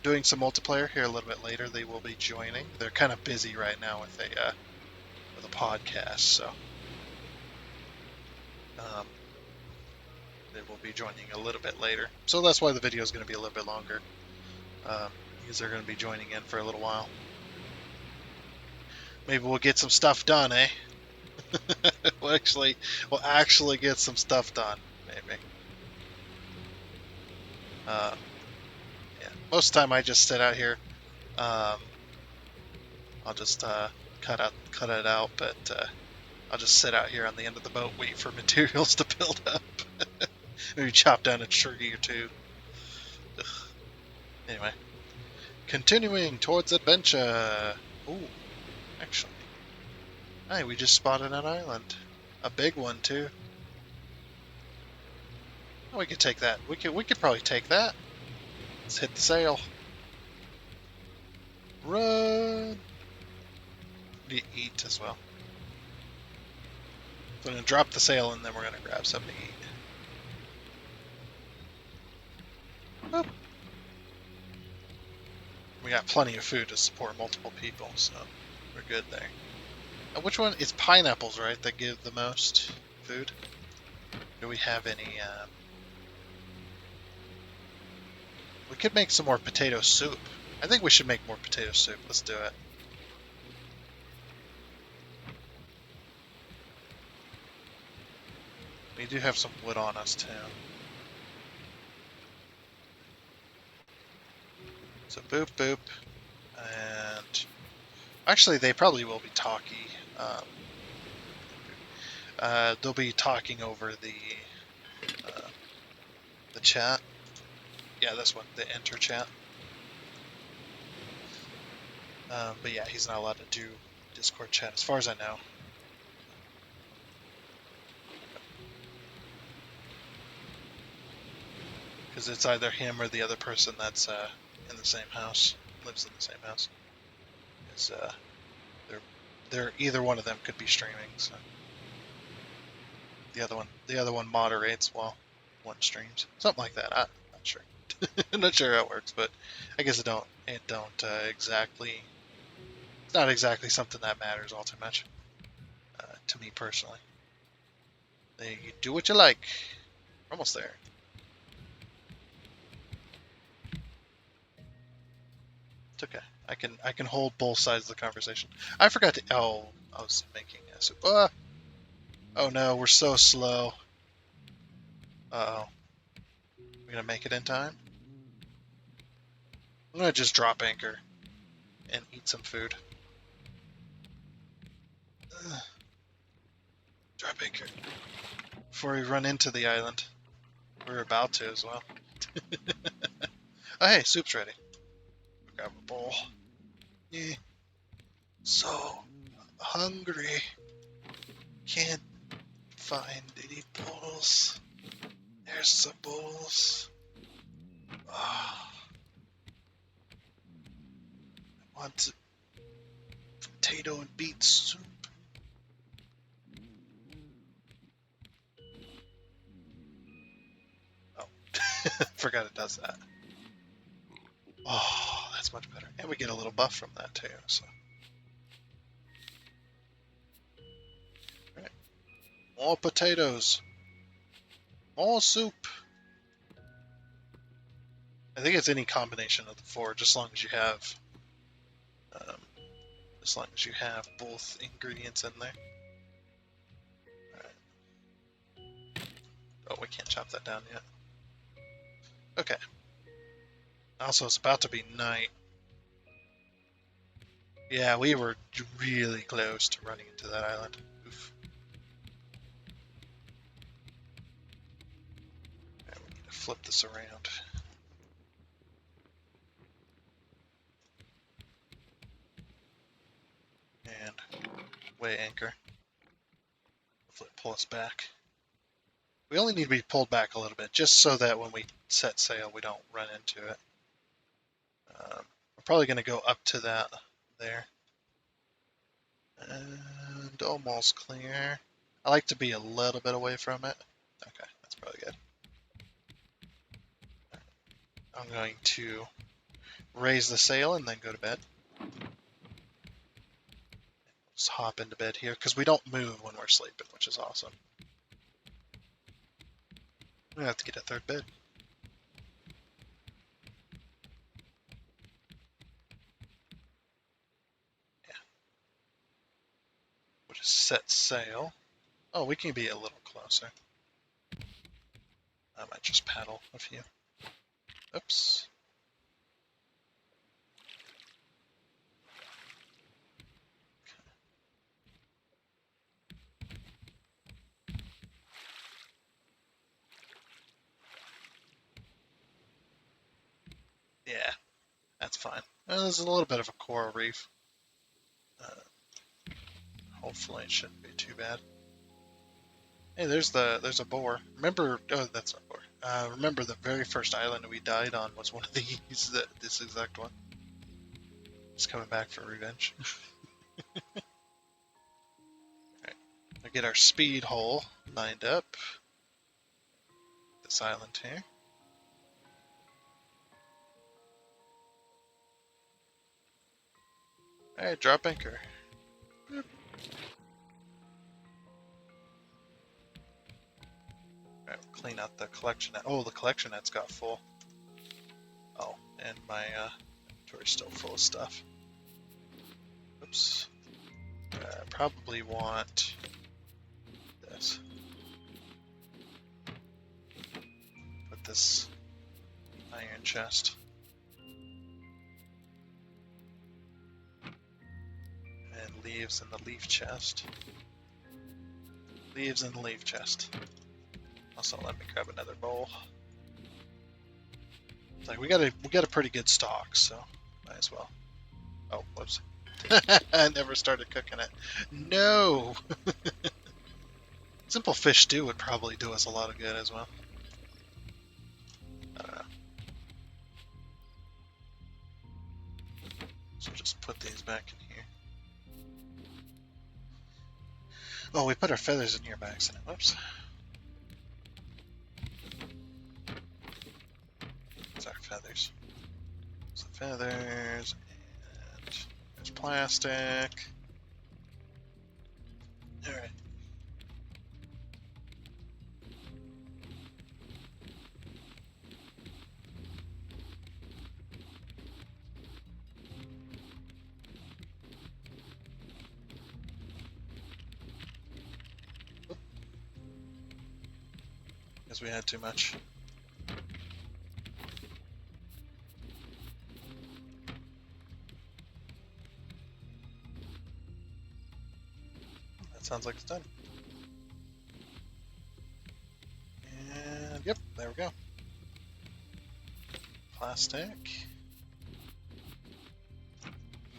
doing some multiplayer here a little bit later. They will be joining. They're kind of busy right now with with a podcast, so um, they will be joining a little bit later. So that's why the video is going to be a little bit longer, because they're going to be joining in for a little while. Maybe we'll get some stuff done, eh? we'll actually get some stuff done, maybe. Yeah. Most of the time I just sit out here. Um, I'll just cut it out, but I'll just sit out here on the end of the boat, wait for materials to build up. Maybe chop down a tree or two. Ugh. Anyway, continuing towards adventure. Ooh, actually, hey, we just spotted an island, a big one too. Oh, we could take that. We could probably take that. Let's hit the sail. Run. Need to eat as well. So I'm gonna drop the sail and then we're gonna grab something to eat. Boop. We got plenty of food to support multiple people, so we're good there. Which one? It's pineapples, right, that give the most food? Do we have any? We could make some more potato soup. I think we should make more potato soup. Let's do it. We do have some wood on us, too. So boop, boop. And actually, they probably will be talky. They'll be talking over the chat. Yeah, this one, the enter chat. But yeah, he's not allowed to do Discord chat, as far as I know. Because it's either him or the other person that's in the same house, lives in the same house. Is they're either one of them could be streaming. So the other one moderates while one streams, something like that. I'm not sure. I'm not sure how it works, but I guess it don't exactly. It's not exactly something that matters all too much to me personally. You do what you like. We're almost there. It's okay. I can hold both sides of the conversation. I forgot to. Oh, I was making a soup. Oh no, we're so slow. Uh-oh. We're gonna make it in time? I'm gonna just drop anchor and eat some food. Ugh. Drop anchor. Before we run into the island. We're about to as well. Oh hey, soup's ready. Grab a bowl. Yeah. So hungry. Can't find any bowls. There's some bowls. Oh, I want potato and beet soup. Oh, forgot it does that. Oh, that's much better. And we get a little buff from that too, so. Alright. More potatoes. More soup. I think it's any combination of the four, just as long as you have both ingredients in there. Alright. Oh, we can't chop that down yet. Okay. Also, it's about to be night. Yeah, we were really close to running into that island. Oof. Right, we need to flip this around. And weigh anchor. Hopefully pull us back. We only need to be pulled back a little bit, just so that when we set sail, we don't run into it. We're probably going to go up to that there. And almost clear. I like to be a little bit away from it. Okay, that's probably good. I'm going to raise the sail and then go to bed. Just hop into bed here because we don't move when we're sleeping, which is awesome. We have to get a third bed. Yeah. We'll just set sail. Oh, we can be a little closer. I might just paddle a few. Oops. Yeah, that's fine. There's a little bit of a coral reef. Hopefully it shouldn't be too bad. Hey, there's a boar. Remember? Oh, that's not boar. Remember the very first island we died on was one of these. This exact one. Just coming back for revenge. Alright, we'll get our speed hole lined up. This island here. Alright, drop anchor. Boop. Alright, we'll clean out the collection net. Oh, the collection net's got full. Oh, and my inventory's still full of stuff. Oops. Probably want this. Put this iron chest. And leaves in the leaf chest. Leaves in the leaf chest. Also, let me grab another bowl. It's like we got a pretty good stock, so might as well. Oh, whoops. I never started cooking it. No! Simple fish stew would probably do us a lot of good as well. I don't know. So just put these back in here. Oh, we put our feathers in here by accident. Whoops. These are feathers. Some feathers, and there's plastic. Alright. Because we had too much. That sounds like it's done. And yep, there we go. Plastic.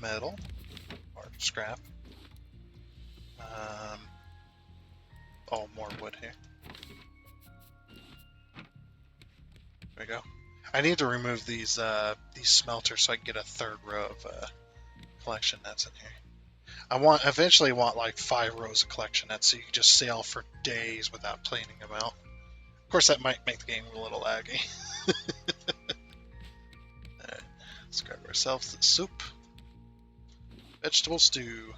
Metal. Or scrap. Oh, more wood here. There we go. I need to remove these smelters so I can get a third row of collection nets in here. I eventually want like 5 rows of collection nets so you can just sail for days without cleaning them out. Of course, that might make the game a little laggy. Alright, let's grab ourselves the soup. Vegetable stew.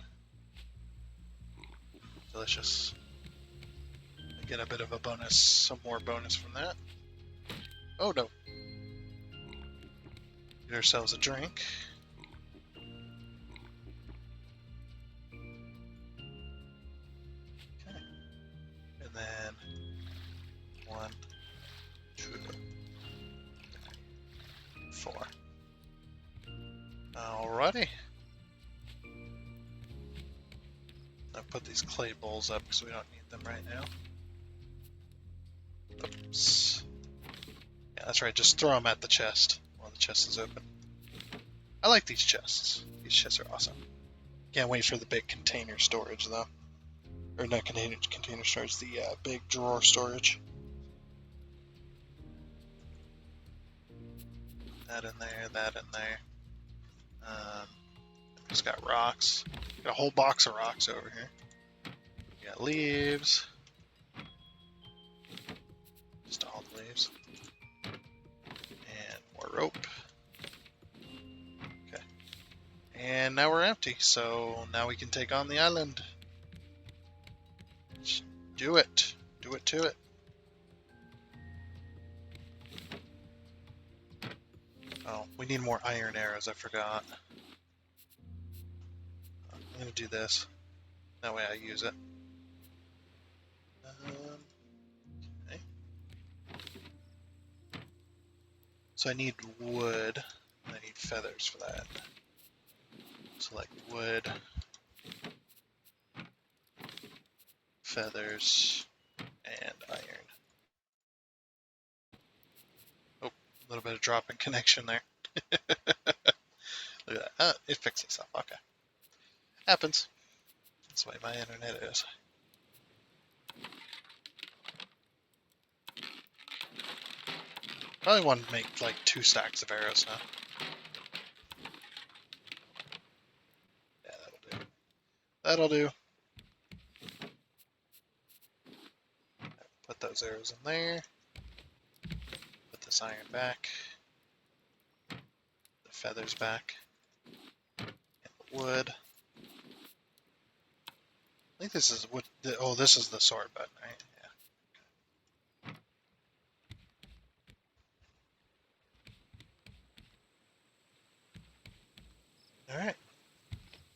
Delicious. Get a bit of a bonus, some more bonus from that. Oh no. Get ourselves a drink. Okay. And then 1, 2, 4. Alrighty. I'll put these clay bowls up because we don't need them right now. Oops. Yeah, that's right. Just throw them at the chest while the chest is open. I like these chests. These chests are awesome. Can't wait for the big container storage though. Or not container storage, the big drawer storage. That in there, that in there. Just got rocks. Got a whole box of rocks over here. We got leaves. Just all the leaves. And more rope. Okay. And now we're empty, so now we can take on the island. Just do it. Do it to it. Oh, we need more iron arrows, I forgot. I'm going to do this. That way I use it. Okay. So I need wood. I need feathers for that. Select wood. Feathers. And iron. Oh, a little bit of drop in connection there. Look at that. It fixed itself. Okay. Happens. That's the way my internet is. Probably want to make like 2 stacks of arrows now. Yeah, that'll do. That'll do. Put those arrows in there. Put this iron back. The feathers back. And the wood. I think this is what. Oh, this is the sword button, right? Yeah. All right.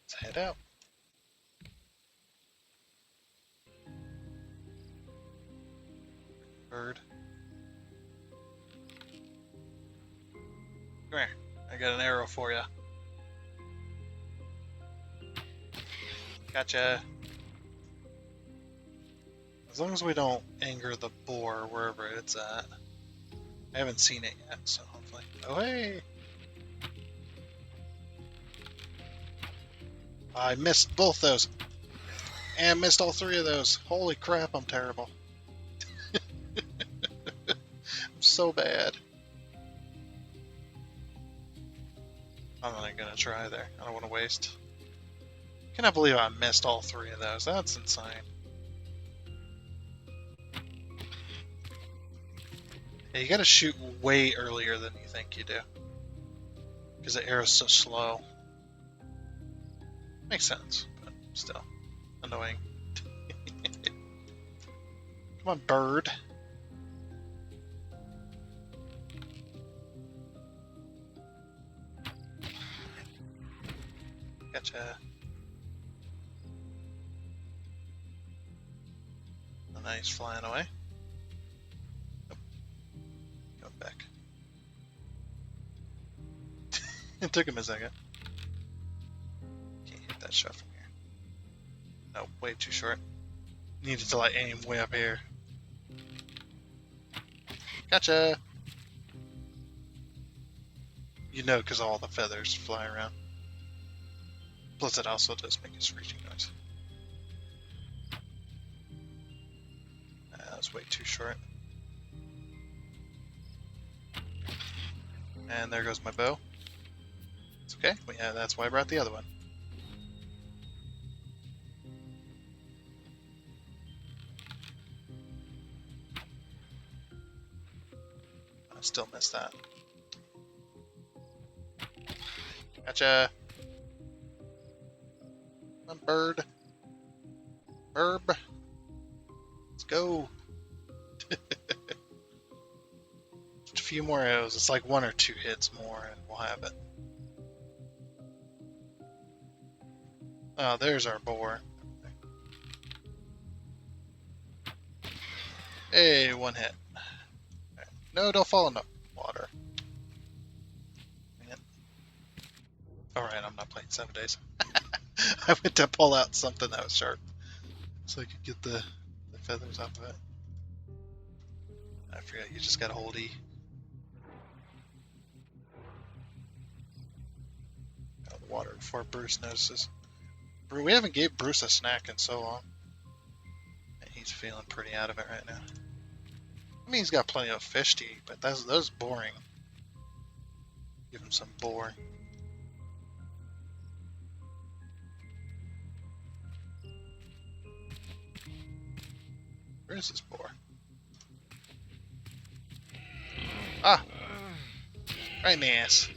Let's head out. Bird. Come here. I got an arrow for you. Gotcha. As long as we don't anger the boar wherever it's at. I haven't seen it yet, so hopefully. Oh, hey! I missed both those. And missed all 3 of those. Holy crap, I'm terrible. I'm so bad. I'm not gonna try there. I don't want to waste. Cannot believe I missed all 3 of those. That's insane. Yeah, you gotta shoot way earlier than you think you do. Because the arrow's so slow. Makes sense, but still annoying. Come on, bird. Gotcha. Oh, nice, flying away. Oh, going back. It took him a second. Can't hit that shot from here. No, way too short. Needed to like aim way up here. Gotcha! You know, because all the feathers fly around. Plus it also does make a screeching noise. That was way too short. And there goes my bow. It's okay. Well, yeah, that's why I brought the other one. I still missed that. Gotcha. Come on, bird. Herb. Let's go. Just a few more arrows. It's like 1 or 2 hits more and we'll have it. Oh, there's our boar. Hey, 1 hit. Right. No, don't fall in the water. Alright, I'm not playing 7 days. I went to pull out something that was sharp so I could get the feathers off of it. I forgot, you just gotta hold E. Out of the water before Bruce notices. We haven't gave Bruce a snack in so long. And he's feeling pretty out of it right now. I mean, he's got plenty of fish to eat, but those boring. Give him some boar. Where is this boar? Ah! Right in the ass.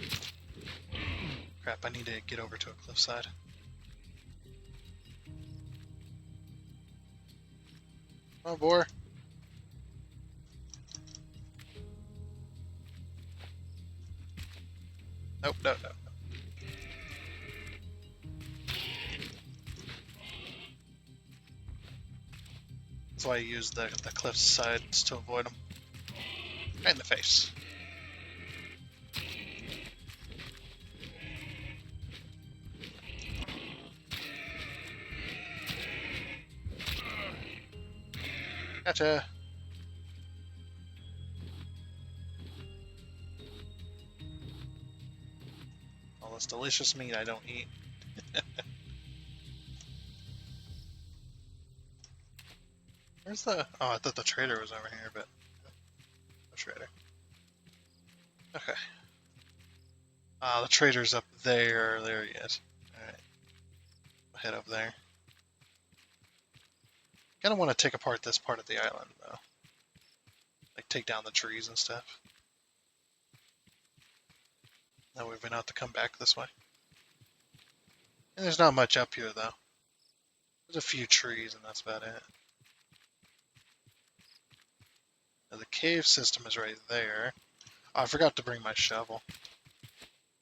Crap, I need to get over to a cliffside. Come on, boar. Nope, no, no. That's why I use the cliff sides to avoid them. Right in the face. Gotcha. All this delicious meat I don't eat. Where's the... Oh, I thought the trader was over here, but... No trader. Okay. The trader's up there. There he is. Alright. I'll head up there. Kind of want to take apart this part of the island, though. Like, take down the trees and stuff. Now we've been out to come back this way. And there's not much up here, though. There's a few trees, and that's about it. Now, the cave system is right there. Oh, I forgot to bring my shovel.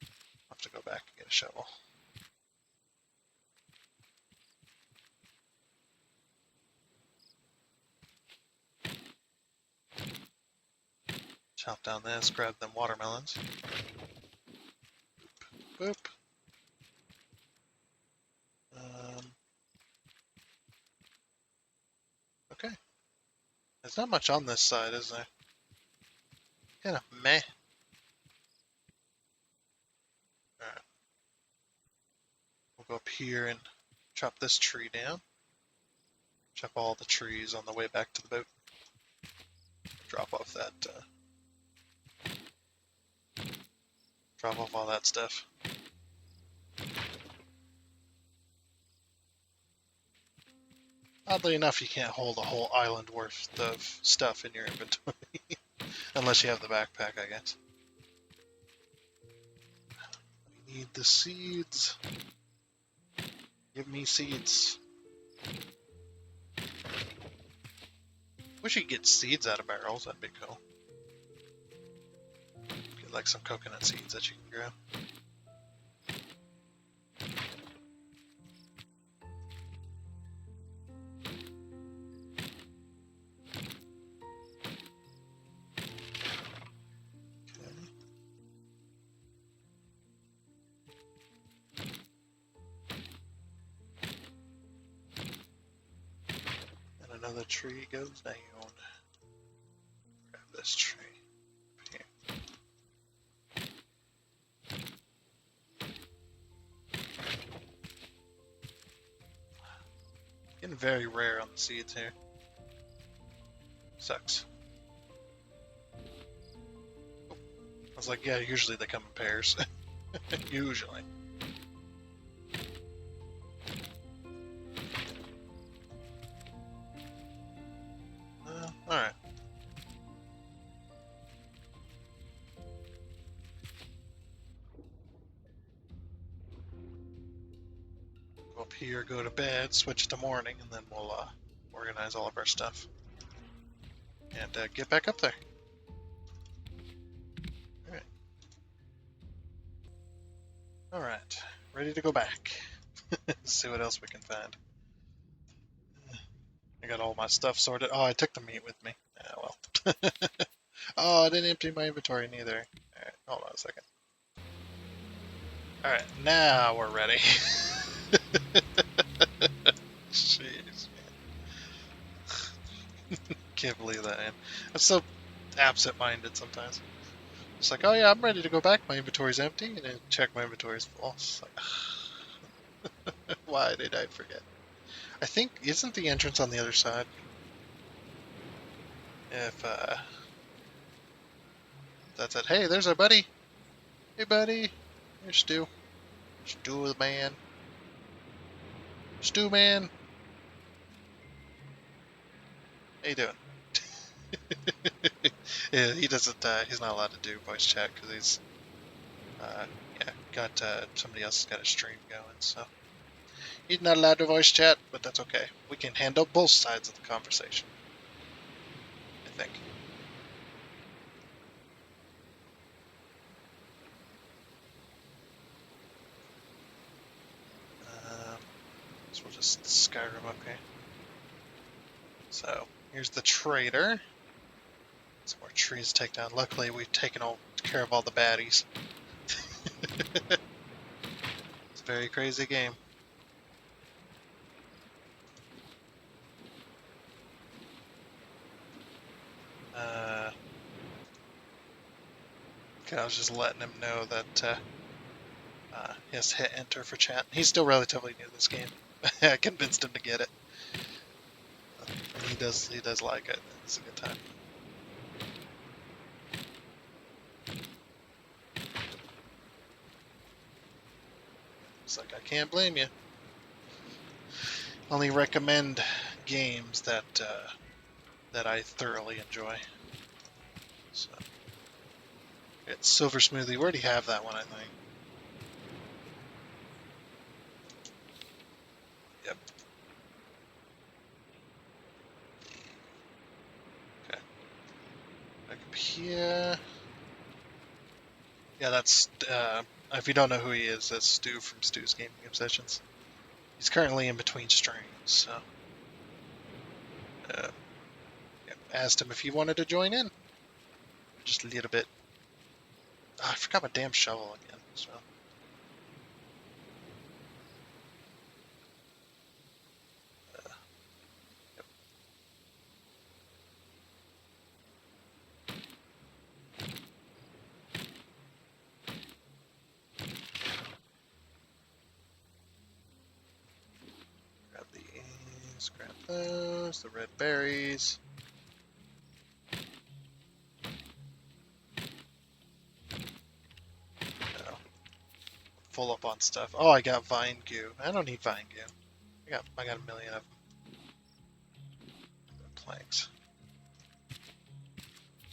I'll have to go back and get a shovel. Chop down this, grab them watermelons. Boop. Okay. There's not much on this side, is there? Kinda meh. Alright. We'll go up here and chop this tree down. Chop all the trees on the way back to the boat. Drop off that, drop off all that stuff. Oddly enough, you can't hold a whole island worth of stuff in your inventory. Unless you have the backpack, I guess. We need the seeds. Give me seeds. Wish you could get seeds out of barrels, that'd be cool. Get like some coconut seeds that you can grow. Another tree goes down. Grab this tree. Here. Getting very rare on the seeds here. Sucks. Oh. I was like, yeah, usually they come in pairs. Usually. Alright. Go up here, go to bed, switch to morning, and then we'll organize all of our stuff. And get back up there. Alright. Alright. Ready to go back. See what else we can find. I got all my stuff sorted. Oh, I took the meat with me. Yeah, well. Oh, I didn't empty my inventory neither. Alright, hold on a second. Alright, now we're ready. Jeez, man. Can't believe that, man. I'm so absent-minded sometimes. It's like, oh yeah, I'm ready to go back. My inventory's empty, and then check my inventory's full. It's like, why did I forget? I think, isn't the entrance on the other side? If, that's it. Hey, there's our buddy. Hey, buddy. Here's Stu. Stu the man. Stu man. How you doing? Yeah, he doesn't, he's not allowed to do voice chat because he's, Yeah, got somebody else has got a stream going, so he's not allowed to voice chat, but that's okay. We can handle both sides of the conversation, I think. So we'll just Skyrim, okay. So here's the trader. Some more trees to take down. Luckily, we've taken care of all the baddies. It's a very crazy game. Okay, I was just letting him know that he has to hit enter for chat. He's still relatively new to this game. I convinced him to get it. And he does like it. It's a good time. It's like, I can't blame you. Only recommend games that I thoroughly enjoy. So, it's Silver Smoothie. We already have that one, I think. Yep. Okay. Back up here. Yeah, that's if you don't know who he is, that's Stu from Stu's Gaming Obsessions. He's currently in between streams, so uh, yeah, asked him if he wanted to join in. Just a little bit. Oh, I forgot my damn shovel again. So. Yep. Grab these, grab those, the red berries. Oh, full up on stuff. Oh, I got vine goo. I don't need vine goo. I got a million of them. Planks.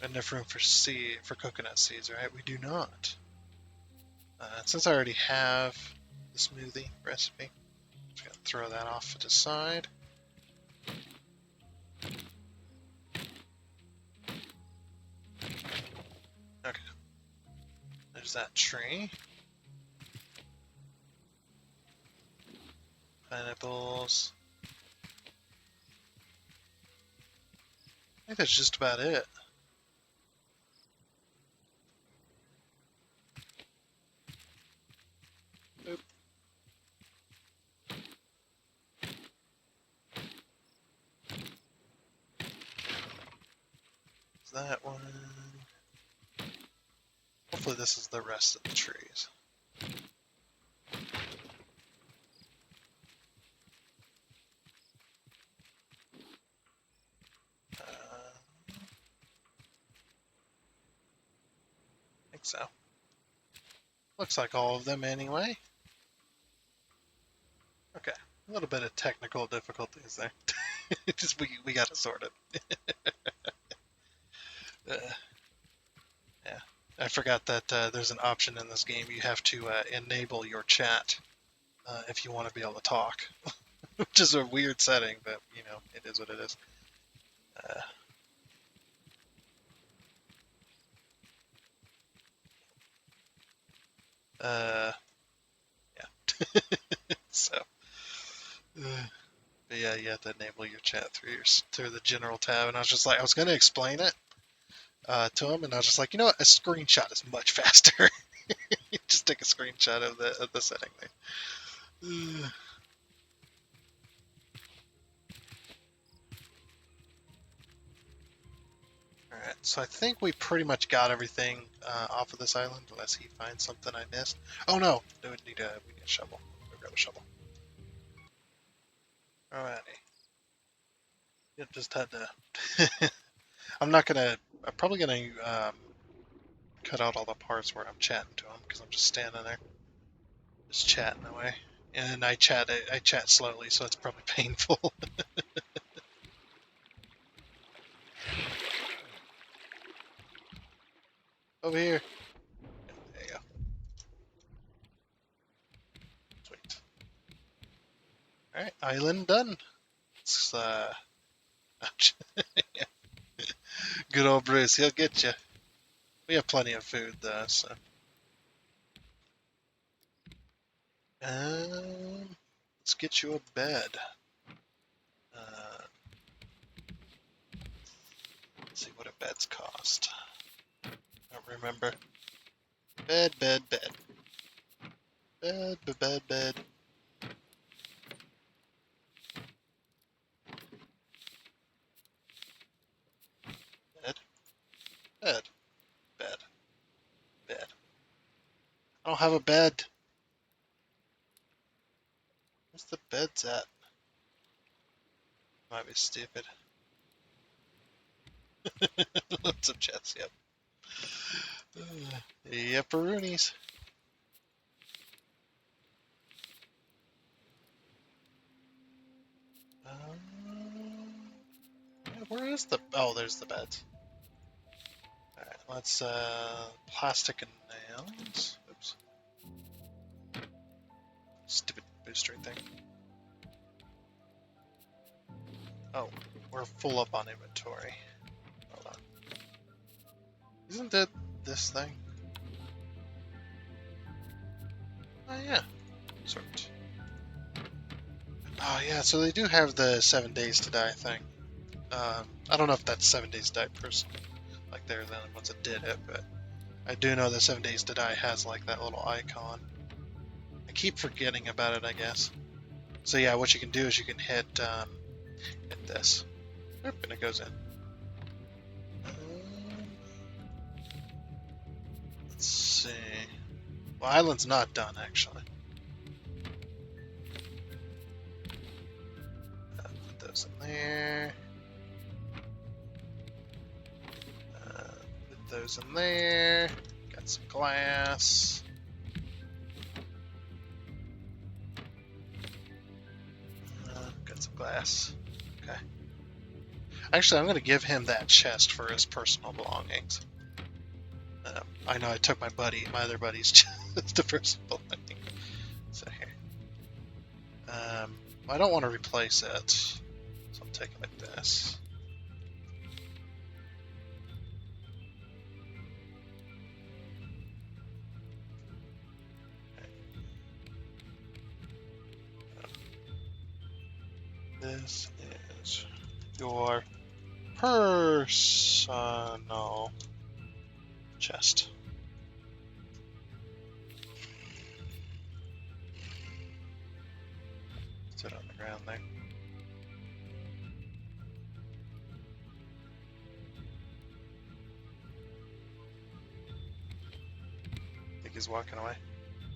Enough room for coconut seeds, right? We do not. Since I already have the smoothie recipe, I'm just gonna throw that off to the side. Okay. There's that tree. Pineapples. I think that's just about it. Oop. Is that one? Hopefully this is the rest of the trees. I think so. Looks like all of them anyway. Okay. A little bit of technical difficulties there. Just we got it sorted. uh, yeah. I forgot that there's an option in this game. You have to enable your chat if you want to be able to talk, which is a weird setting, but you know it is what it is. Yeah. So, but yeah, you have to enable your chat through the general tab, and I was just like, I was going to explain it to him, and I was just like, you know what, a screenshot is much faster. Just take a screenshot of the setting there. Alright, so I think we pretty much got everything off of this island, unless he finds something I missed. Oh no, we need a shovel. We'll grab a shovel. Alrighty. Yep, just had to. I'm probably gonna cut out all the parts where I'm chatting to him because I'm just standing there, just chatting away. And I chat slowly, so it's probably painful. Over here. There you go. island done. It's good old Bruce. He'll get you. We have plenty of food though, so. Let's get you a bed. Let's see what a bed's cost. I don't remember. Bed, bed, bed. Bed, bed, bed, bed. Bed, bed, bed, bed. I don't have a bed. Where's the beds at? Might be stupid. Lots of chests, yep. Yepperoonies. Where is the... Oh, there's the beds. Alright, let's, plastic and nails. Oops. Stupid boosteroid thing. Oh, we're full up on inventory. Hold on. Isn't it this thing? Oh, yeah. Sort. Oh, yeah, so they do have the 7 days to die thing. I don't know if that's 7 days to die personally, like they're the ones that did it, but I do know that 7 days to die has like that little icon. I keep forgetting about it, I guess. So yeah, what you can do is you can hit this. Oop, and it goes in. Let's see. Well, island's not done actually. Put those in there. Put those in there. Got some glass. Got some glass. Okay. Actually, I'm going to give him that chest for his personal belongings. I know I took my other buddy's chest to personal belongings. So here. I don't want to replace it, so I'll take it like this. This is your personal chest. Sit on the ground there. Think he's walking away.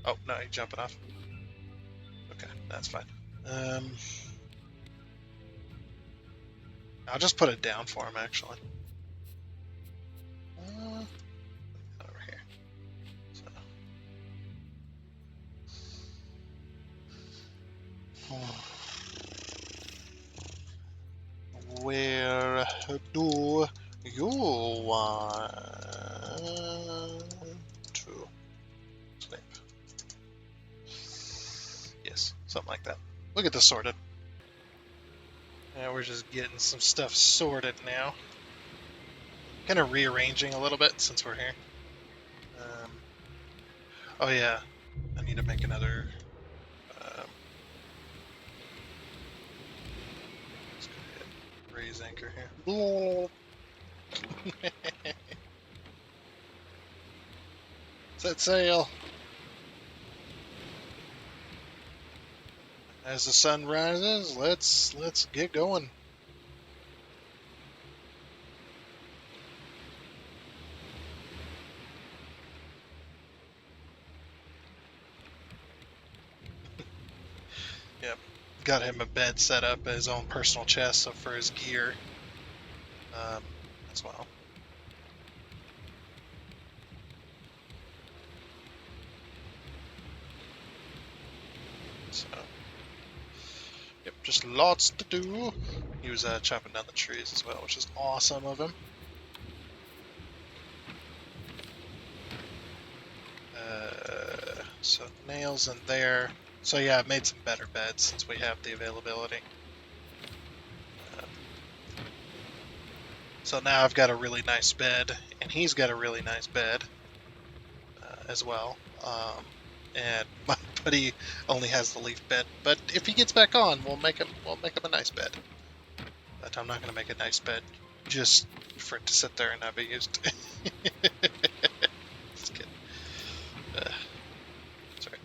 Oh, no, he's jumping off. Okay, that's fine. I'll just put it down for him, actually. Over here. So. Where do you want to sleep? Yes, something like that. We'll get this sorted. Yeah, we're just getting some stuff sorted now. Kind of rearranging a little bit since we're here. Oh yeah, I need to make another. Let's go ahead and raise anchor here. Set sail. As the sun rises, let's get going. Yep, got him a bed set up, his own personal chest, so for his gear as well. So, yep, just lots to do. He was chopping down the trees as well, which is awesome of him. So nails in there. So yeah, I've made some better beds since we have the availability. So now I've got a really nice bed, and he's got a really nice bed as well. And my buddy only has the leaf bed, but if he gets back on, we'll make him a nice bed. But I'm not gonna make a nice bed just for it to sit there and not be used. Just kidding. Sorry.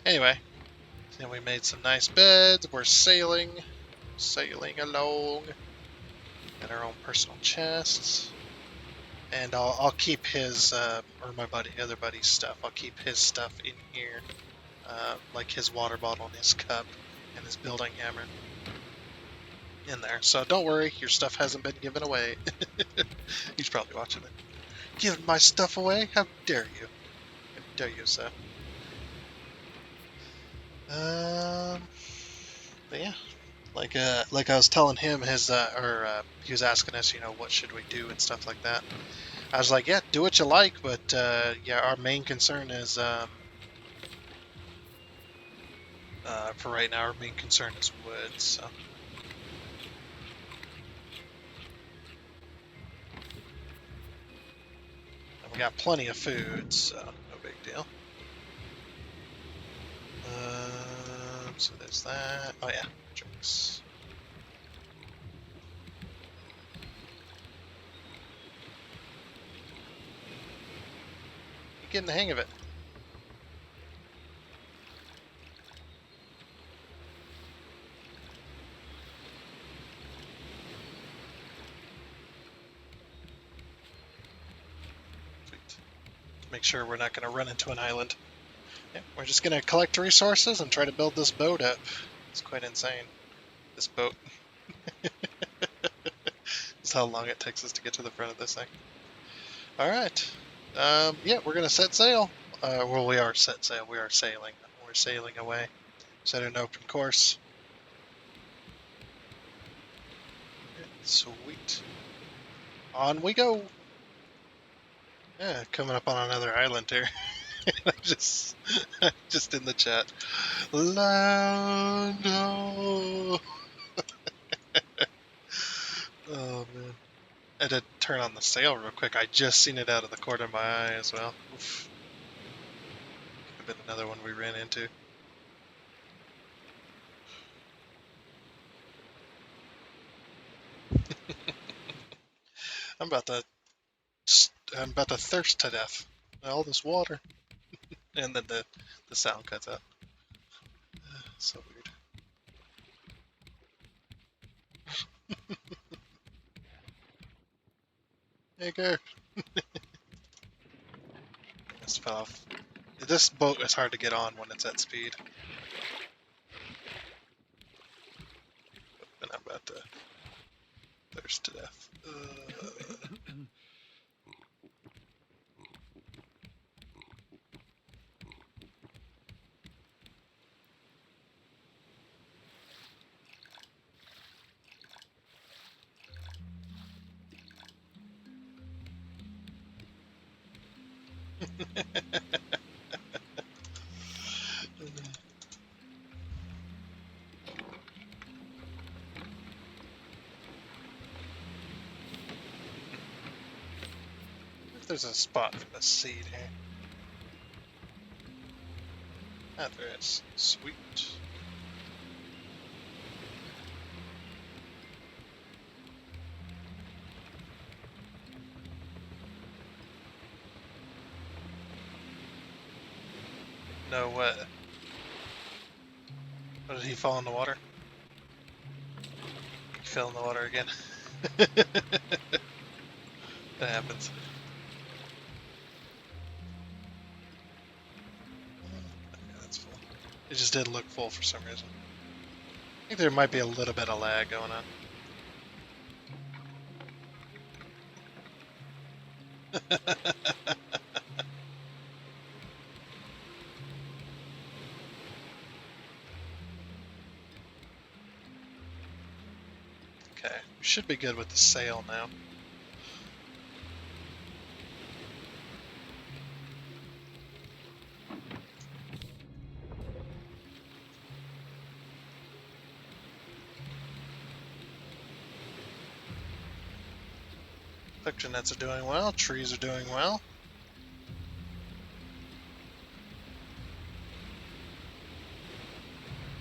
Anyway, then we made some nice beds. We're sailing along in our own personal chests. And I'll keep his or my other buddy's stuff. I'll keep his stuff in here, like his water bottle and his cup and his building hammer in there. So don't worry, your stuff hasn't been given away. He's probably watching it. Giving my stuff away? How dare you? How dare you, sir? But yeah, like I was telling him, he was asking us, what should we do and stuff like that. I was like, yeah, do what you like, but yeah, our main concern is for right now, our main concern is wood. So and we got plenty of food, so no big deal. So there's that. Oh yeah, drinks. You're getting the hang of it. Make sure we're not going to run into an island. Yeah, we're just going to collect resources and try to build this boat up. It's quite insane. This boat. This is how long it takes us to get to the front of this thing. Alright. Yeah, we're going to set sail. Well, we are set sail. We are sailing. We're sailing away. Set an open course. Sweet. On we go. Yeah, coming up on another island here. I'm just in the chat. No. Oh man. I had to turn on the sail real quick. I just seen it out of the corner of my eye as well. Oof. Could have been another one we ran into. I'm about to thirst to death. All this water, and then the sound cuts out. So weird. Hey, go. Just fell off. This boat is hard to get on when it's at speed. And I'm about to thirst to death. If there's a spot for the seed here. Ah, there is. Sweet. No, what? What, did he fall in the water? He fell in the water again. That happens. Yeah, that's full. It just didn't look full for some reason. I think there might be a little bit of lag going on. Okay, we should be good with the sail now. Collection nets are doing well. Trees are doing well.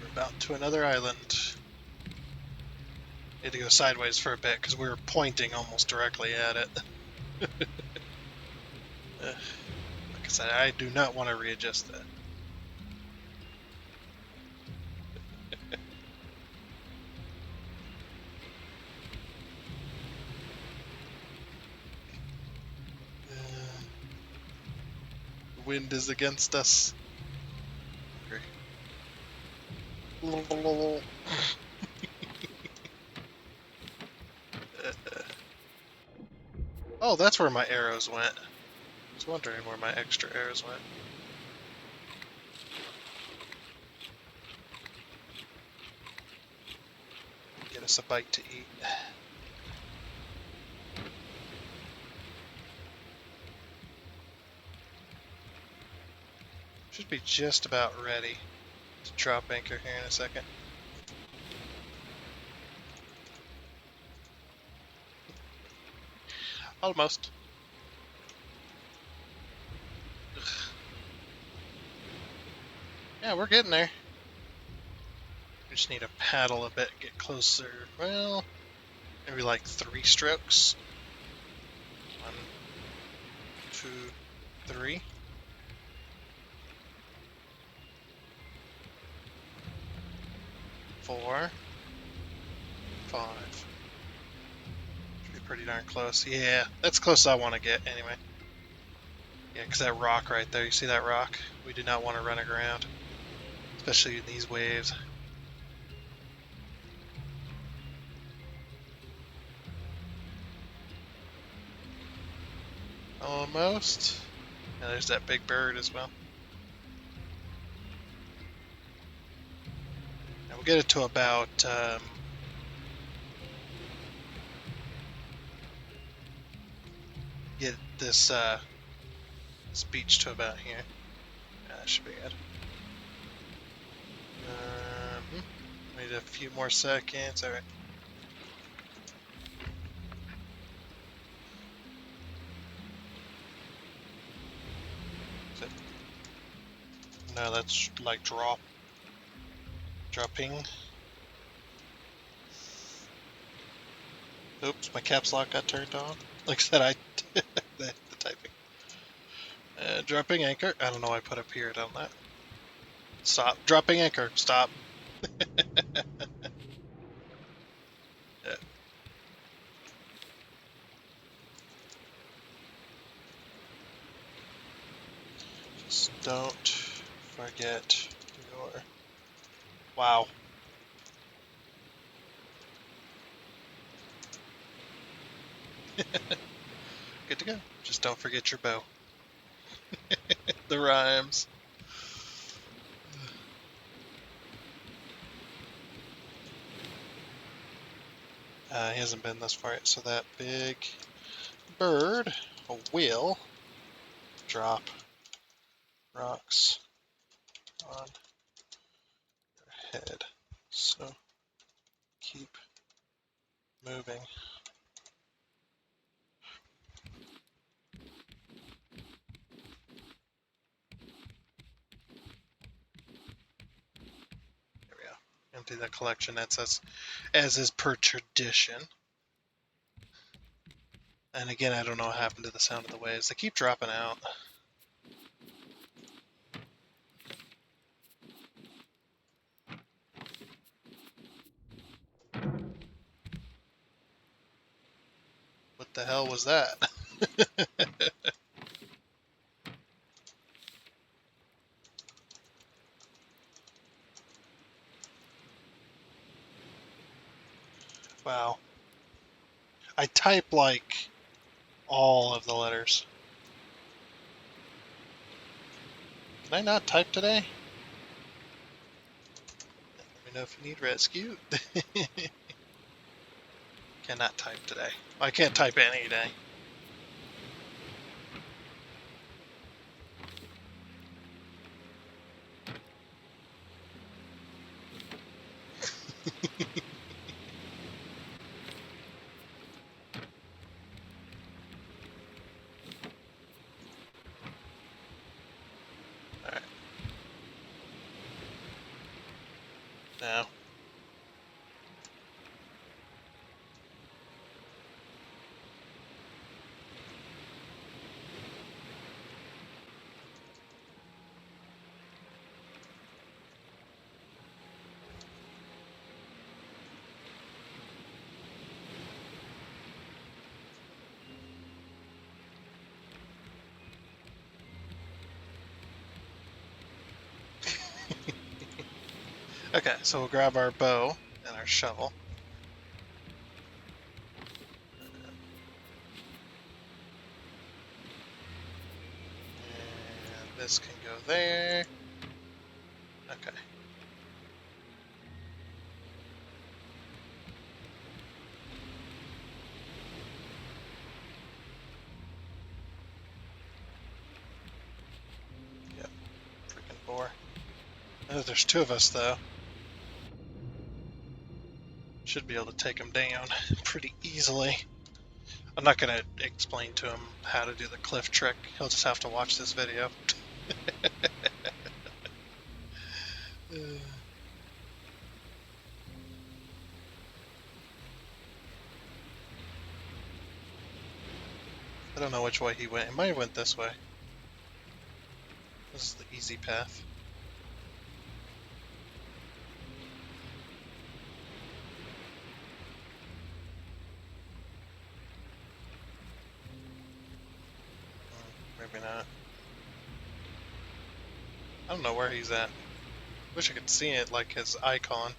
We're about to another island. Had to go sideways for a bit because we were pointing almost directly at it. Like I said, I do not want to readjust that. The wind is against us. Oh, that's where my arrows went. I was wondering where my extra arrows went. Get us a bite to eat. Should be just about ready to drop anchor here in a second. Almost. Ugh. Yeah, we're getting there. We just need to paddle a bit, get closer. Well, maybe like 3 strokes. 1, 2, 3. 4, 5. Should be pretty darn close. Yeah, that's close as I want to get anyway. Yeah, because that rock right there, you see that rock? We do not want to run aground, especially in these waves. Almost. And there's that big bird as well. And we'll get it to about get this beach to about here. That should be good. Wait a few more seconds. All right. No, that's like dropping. Oops, my caps lock got turned on. Like I said, the typing. Dropping anchor. I don't know why I put a period on that. Stop. Dropping anchor. Stop. Yeah. Just don't forget your... Wow. Good to go. Just don't forget your bow. The rhymes. He hasn't been this far yet, so that big bird will drop rocks on your head. So keep moving. There we go. Empty the collection nets as is per tradition. And again, I don't know what happened to the sound of the waves. They keep dropping out. What the hell was that? Wow. I type like all of the letters. Can I not type today? Let me know if you need rescue. Cannot type today. I can't type any day. No. Okay, so we'll grab our bow and our shovel. And this can go there. Okay. Yep, freaking bore. Oh, there's two of us, though. Should be able to take him down pretty easily. I'm not going to explain to him how to do the cliff trick. He'll just have to watch this video. I don't know which way he went. He might have went this way. This is the easy path. Maybe not. I don't know where he's at. Wish I could see it, like his icon.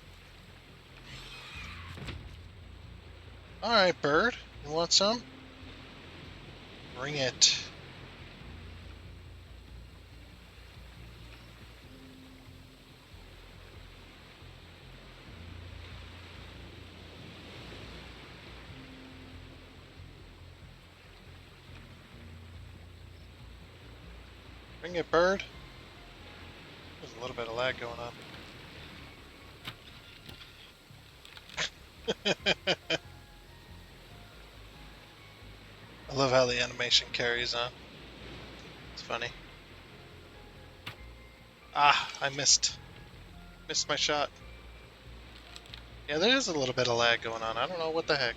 Alright, bird. You want some? Bring it. Bring it, bird. There's a little bit of lag going on. I love how the animation carries on. It's funny. Ah, I missed. Missed my shot. Yeah, there is a little bit of lag going on. I don't know what the heck.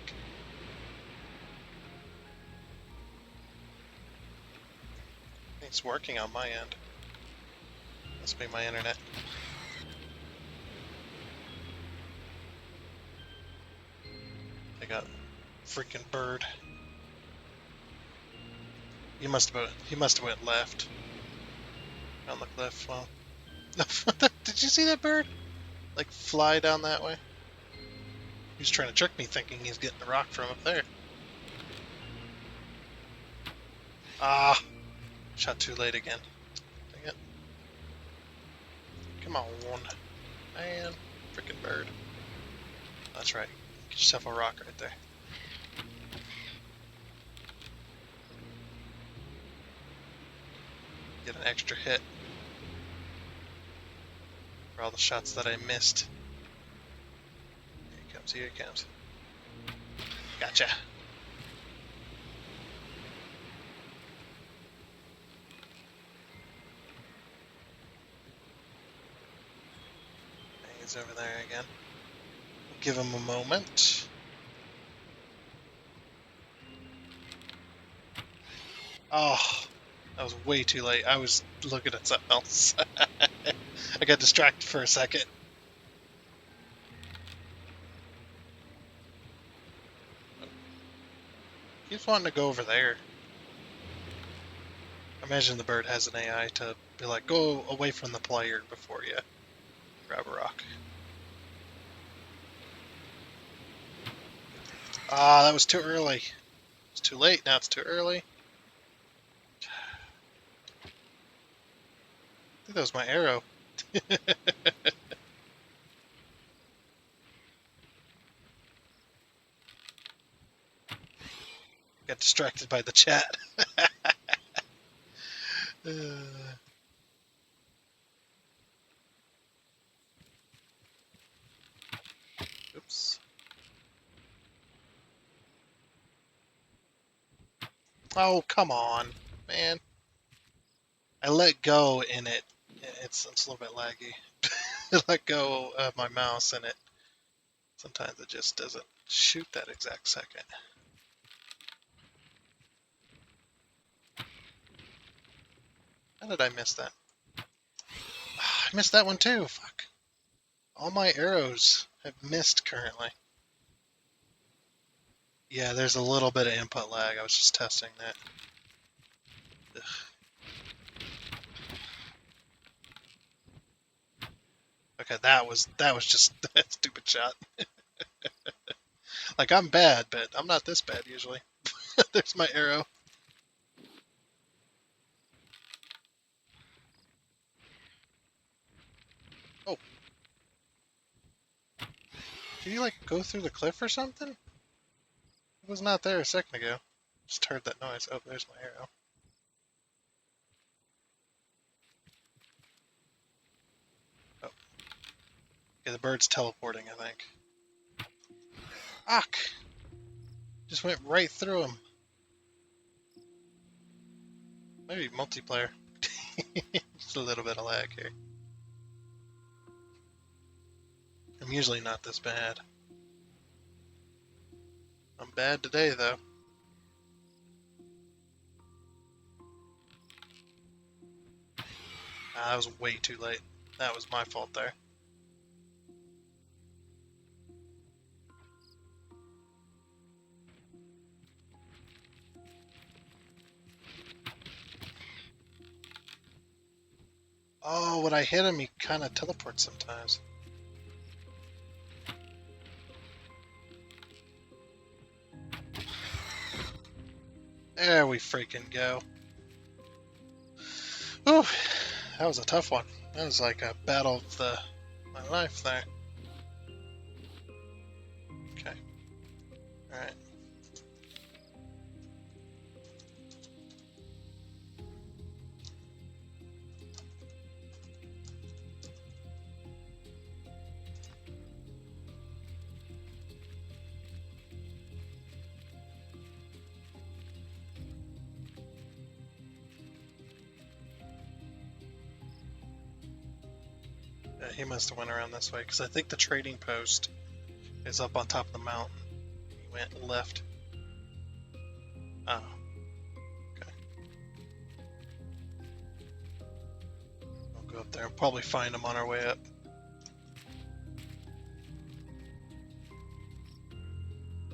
It's working on my end. Must be my internet. I got freaking bird. He must have went left on the cliff. Well, did you see that bird? Like fly down that way? He's trying to trick me, thinking he's getting the rock from up there. Ah, shot too late again. Dang it! Come on, man, freaking bird. That's right. Get yourself a rock right there. Get an extra hit for all the shots that I missed. Here he comes, here he comes. Gotcha. He's over there again. Give him a moment. Oh, that was way too late. I was looking at something else. I got distracted for a second. He's wanting to go over there. Imagine the bird has an AI to be like, go away from the player before you grab a rock. Ah, that was too early. It's too late, now it's too early. I think that was my arrow. Got distracted by the chat. Oops. Oh, come on, man. I let go and it's a little bit laggy. let go of my mouse and sometimes it just doesn't shoot that exact second. How did I miss that? I missed that one too. Fuck. All my arrows have missed currently. Yeah, there's a little bit of input lag. I was just testing that. Ugh. Okay, that was just that stupid shot. Like, I'm bad, but I'm not this bad usually. There's my arrow. Oh, did you like go through the cliff or something? It was not there a second ago. Just heard that noise. Oh, there's my arrow. Oh, okay, the bird's teleporting, I think. Fuck! Just went right through him. Maybe multiplayer. Just a little bit of lag here. I'm usually not this bad. I'm bad today, though. That was way too late. That was my fault there. Oh, when I hit him, he kind of teleports sometimes. There we freaking go. Ooh, that was a tough one. That was like a battle of my life there. Okay. Alright. Yeah, he must have went around this way, because I think the trading post is up on top of the mountain. He went left. Oh. Okay. We'll go up there and probably find him on our way up.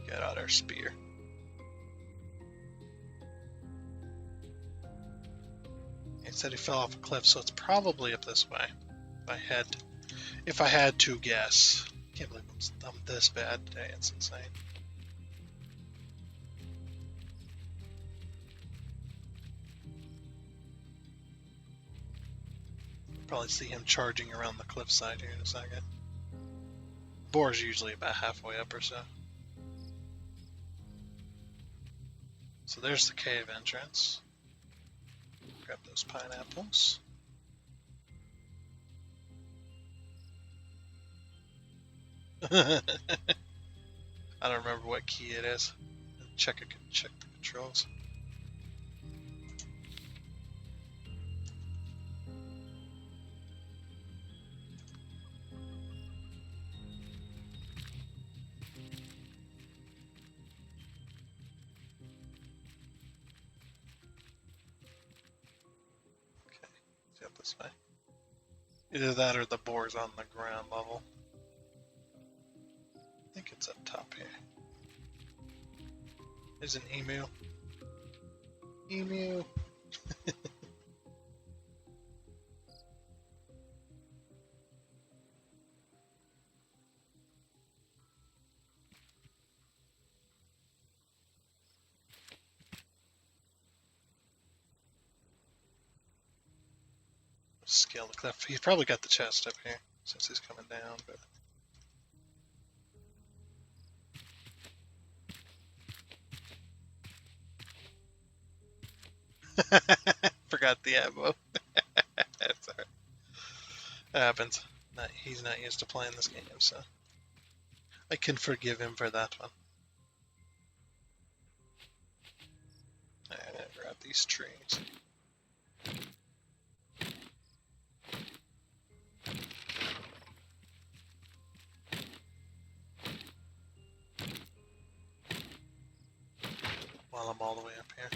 Get out our spear. He said he fell off a cliff, so it's probably up this way. If I had to guess. Can't believe I'm this bad today. It's insane. Probably see him charging around the cliffside here in a second. Boar's usually about halfway up or so. So there's the cave entrance. Grab those pineapples. I don't remember what key it is. Check the controls. Okay, let's go this way. Either that or the boar's on the ground level. I think it's up top here. There's an emu. Emu. Scale the cliff. He's probably got the chest up here since he's coming down, but forgot the ammo. That's alright. That happens. He's not used to playing this game, so I can forgive him for that one. Alright, grab these trees. while I'm all the way up here.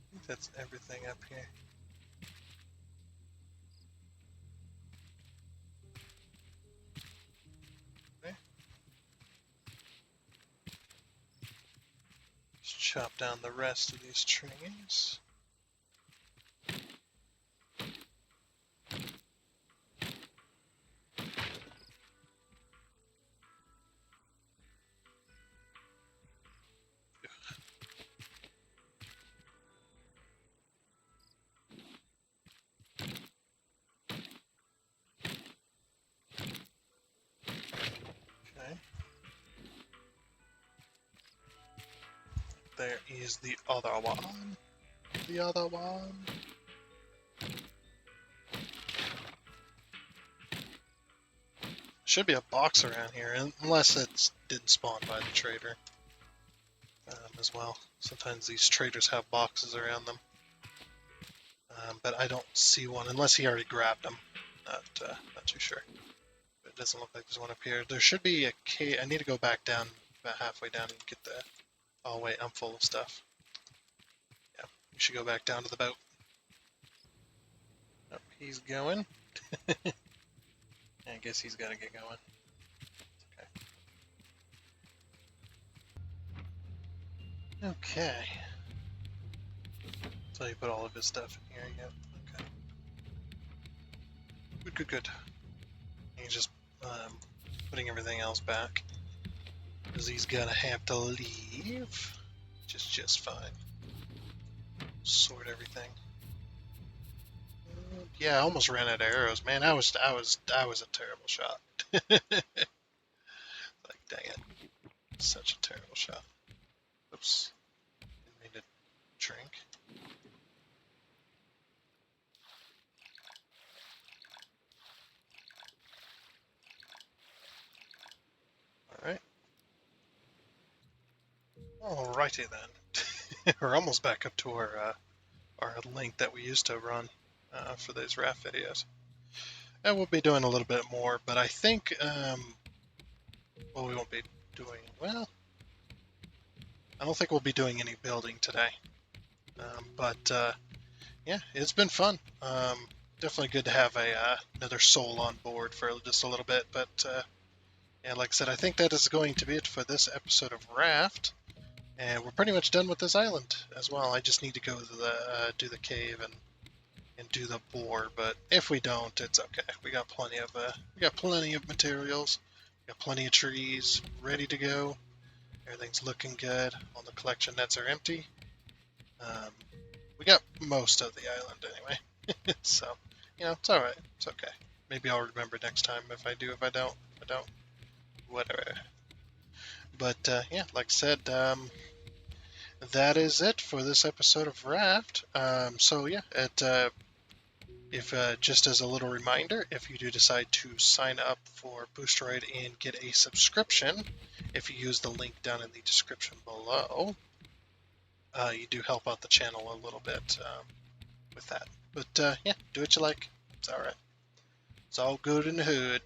I think that's everything up here. Okay. Just chop down the rest of these trees. Okay. There is the other one. The other one. Should be a box around here, unless it didn't spawn by the trader as well. Sometimes these traders have boxes around them, but I don't see one unless he already grabbed them. Not too sure. But it doesn't look like there's one up here. There should be a cave. I need to go back down, about halfway down, and get the. Oh wait, I'm full of stuff. Yeah, we should go back down to the boat. Oh, he's going. I guess he's got to get going. Okay. So you put all of his stuff in here, yeah. Okay. Good, good, good. He's just putting everything else back. Because he's gonna have to leave. Just fine. Sort everything. Yeah, I almost ran out of arrows. Man, I was a terrible shot. Like, dang it. Such a terrible shot. Oops. Didn't mean to drink. Alright. Alrighty then. We're almost back up to our length that we used to run for those raft videos. And we'll be doing a little bit more, but I think, well, we won't be doing, well, I don't think we'll be doing any building today. But yeah, it's been fun. Definitely good to have another soul on board for just a little bit. But yeah, like I said, I think that is going to be it for this episode of Raft. And we're pretty much done with this island as well. I just need to go to the do the cave and do the bore. But if we don't, it's okay. We got plenty of materials. We got plenty of trees ready to go. Everything's looking good. All the collection nets are empty. We got most of the island anyway. So, you know, it's alright. It's okay. Maybe I'll remember next time if I do. If I don't, whatever. But, yeah, like I said, that is it for this episode of Raft. So, yeah, if just as a little reminder, if you do decide to sign up for Boosteroid and get a subscription, if you use the link down in the description below, you do help out the channel a little bit with that. But yeah, do what you like. It's all right. It's all good in the hood.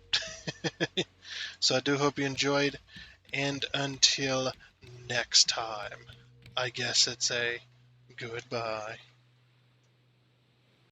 So I do hope you enjoyed. And until next time, I guess it's a goodbye.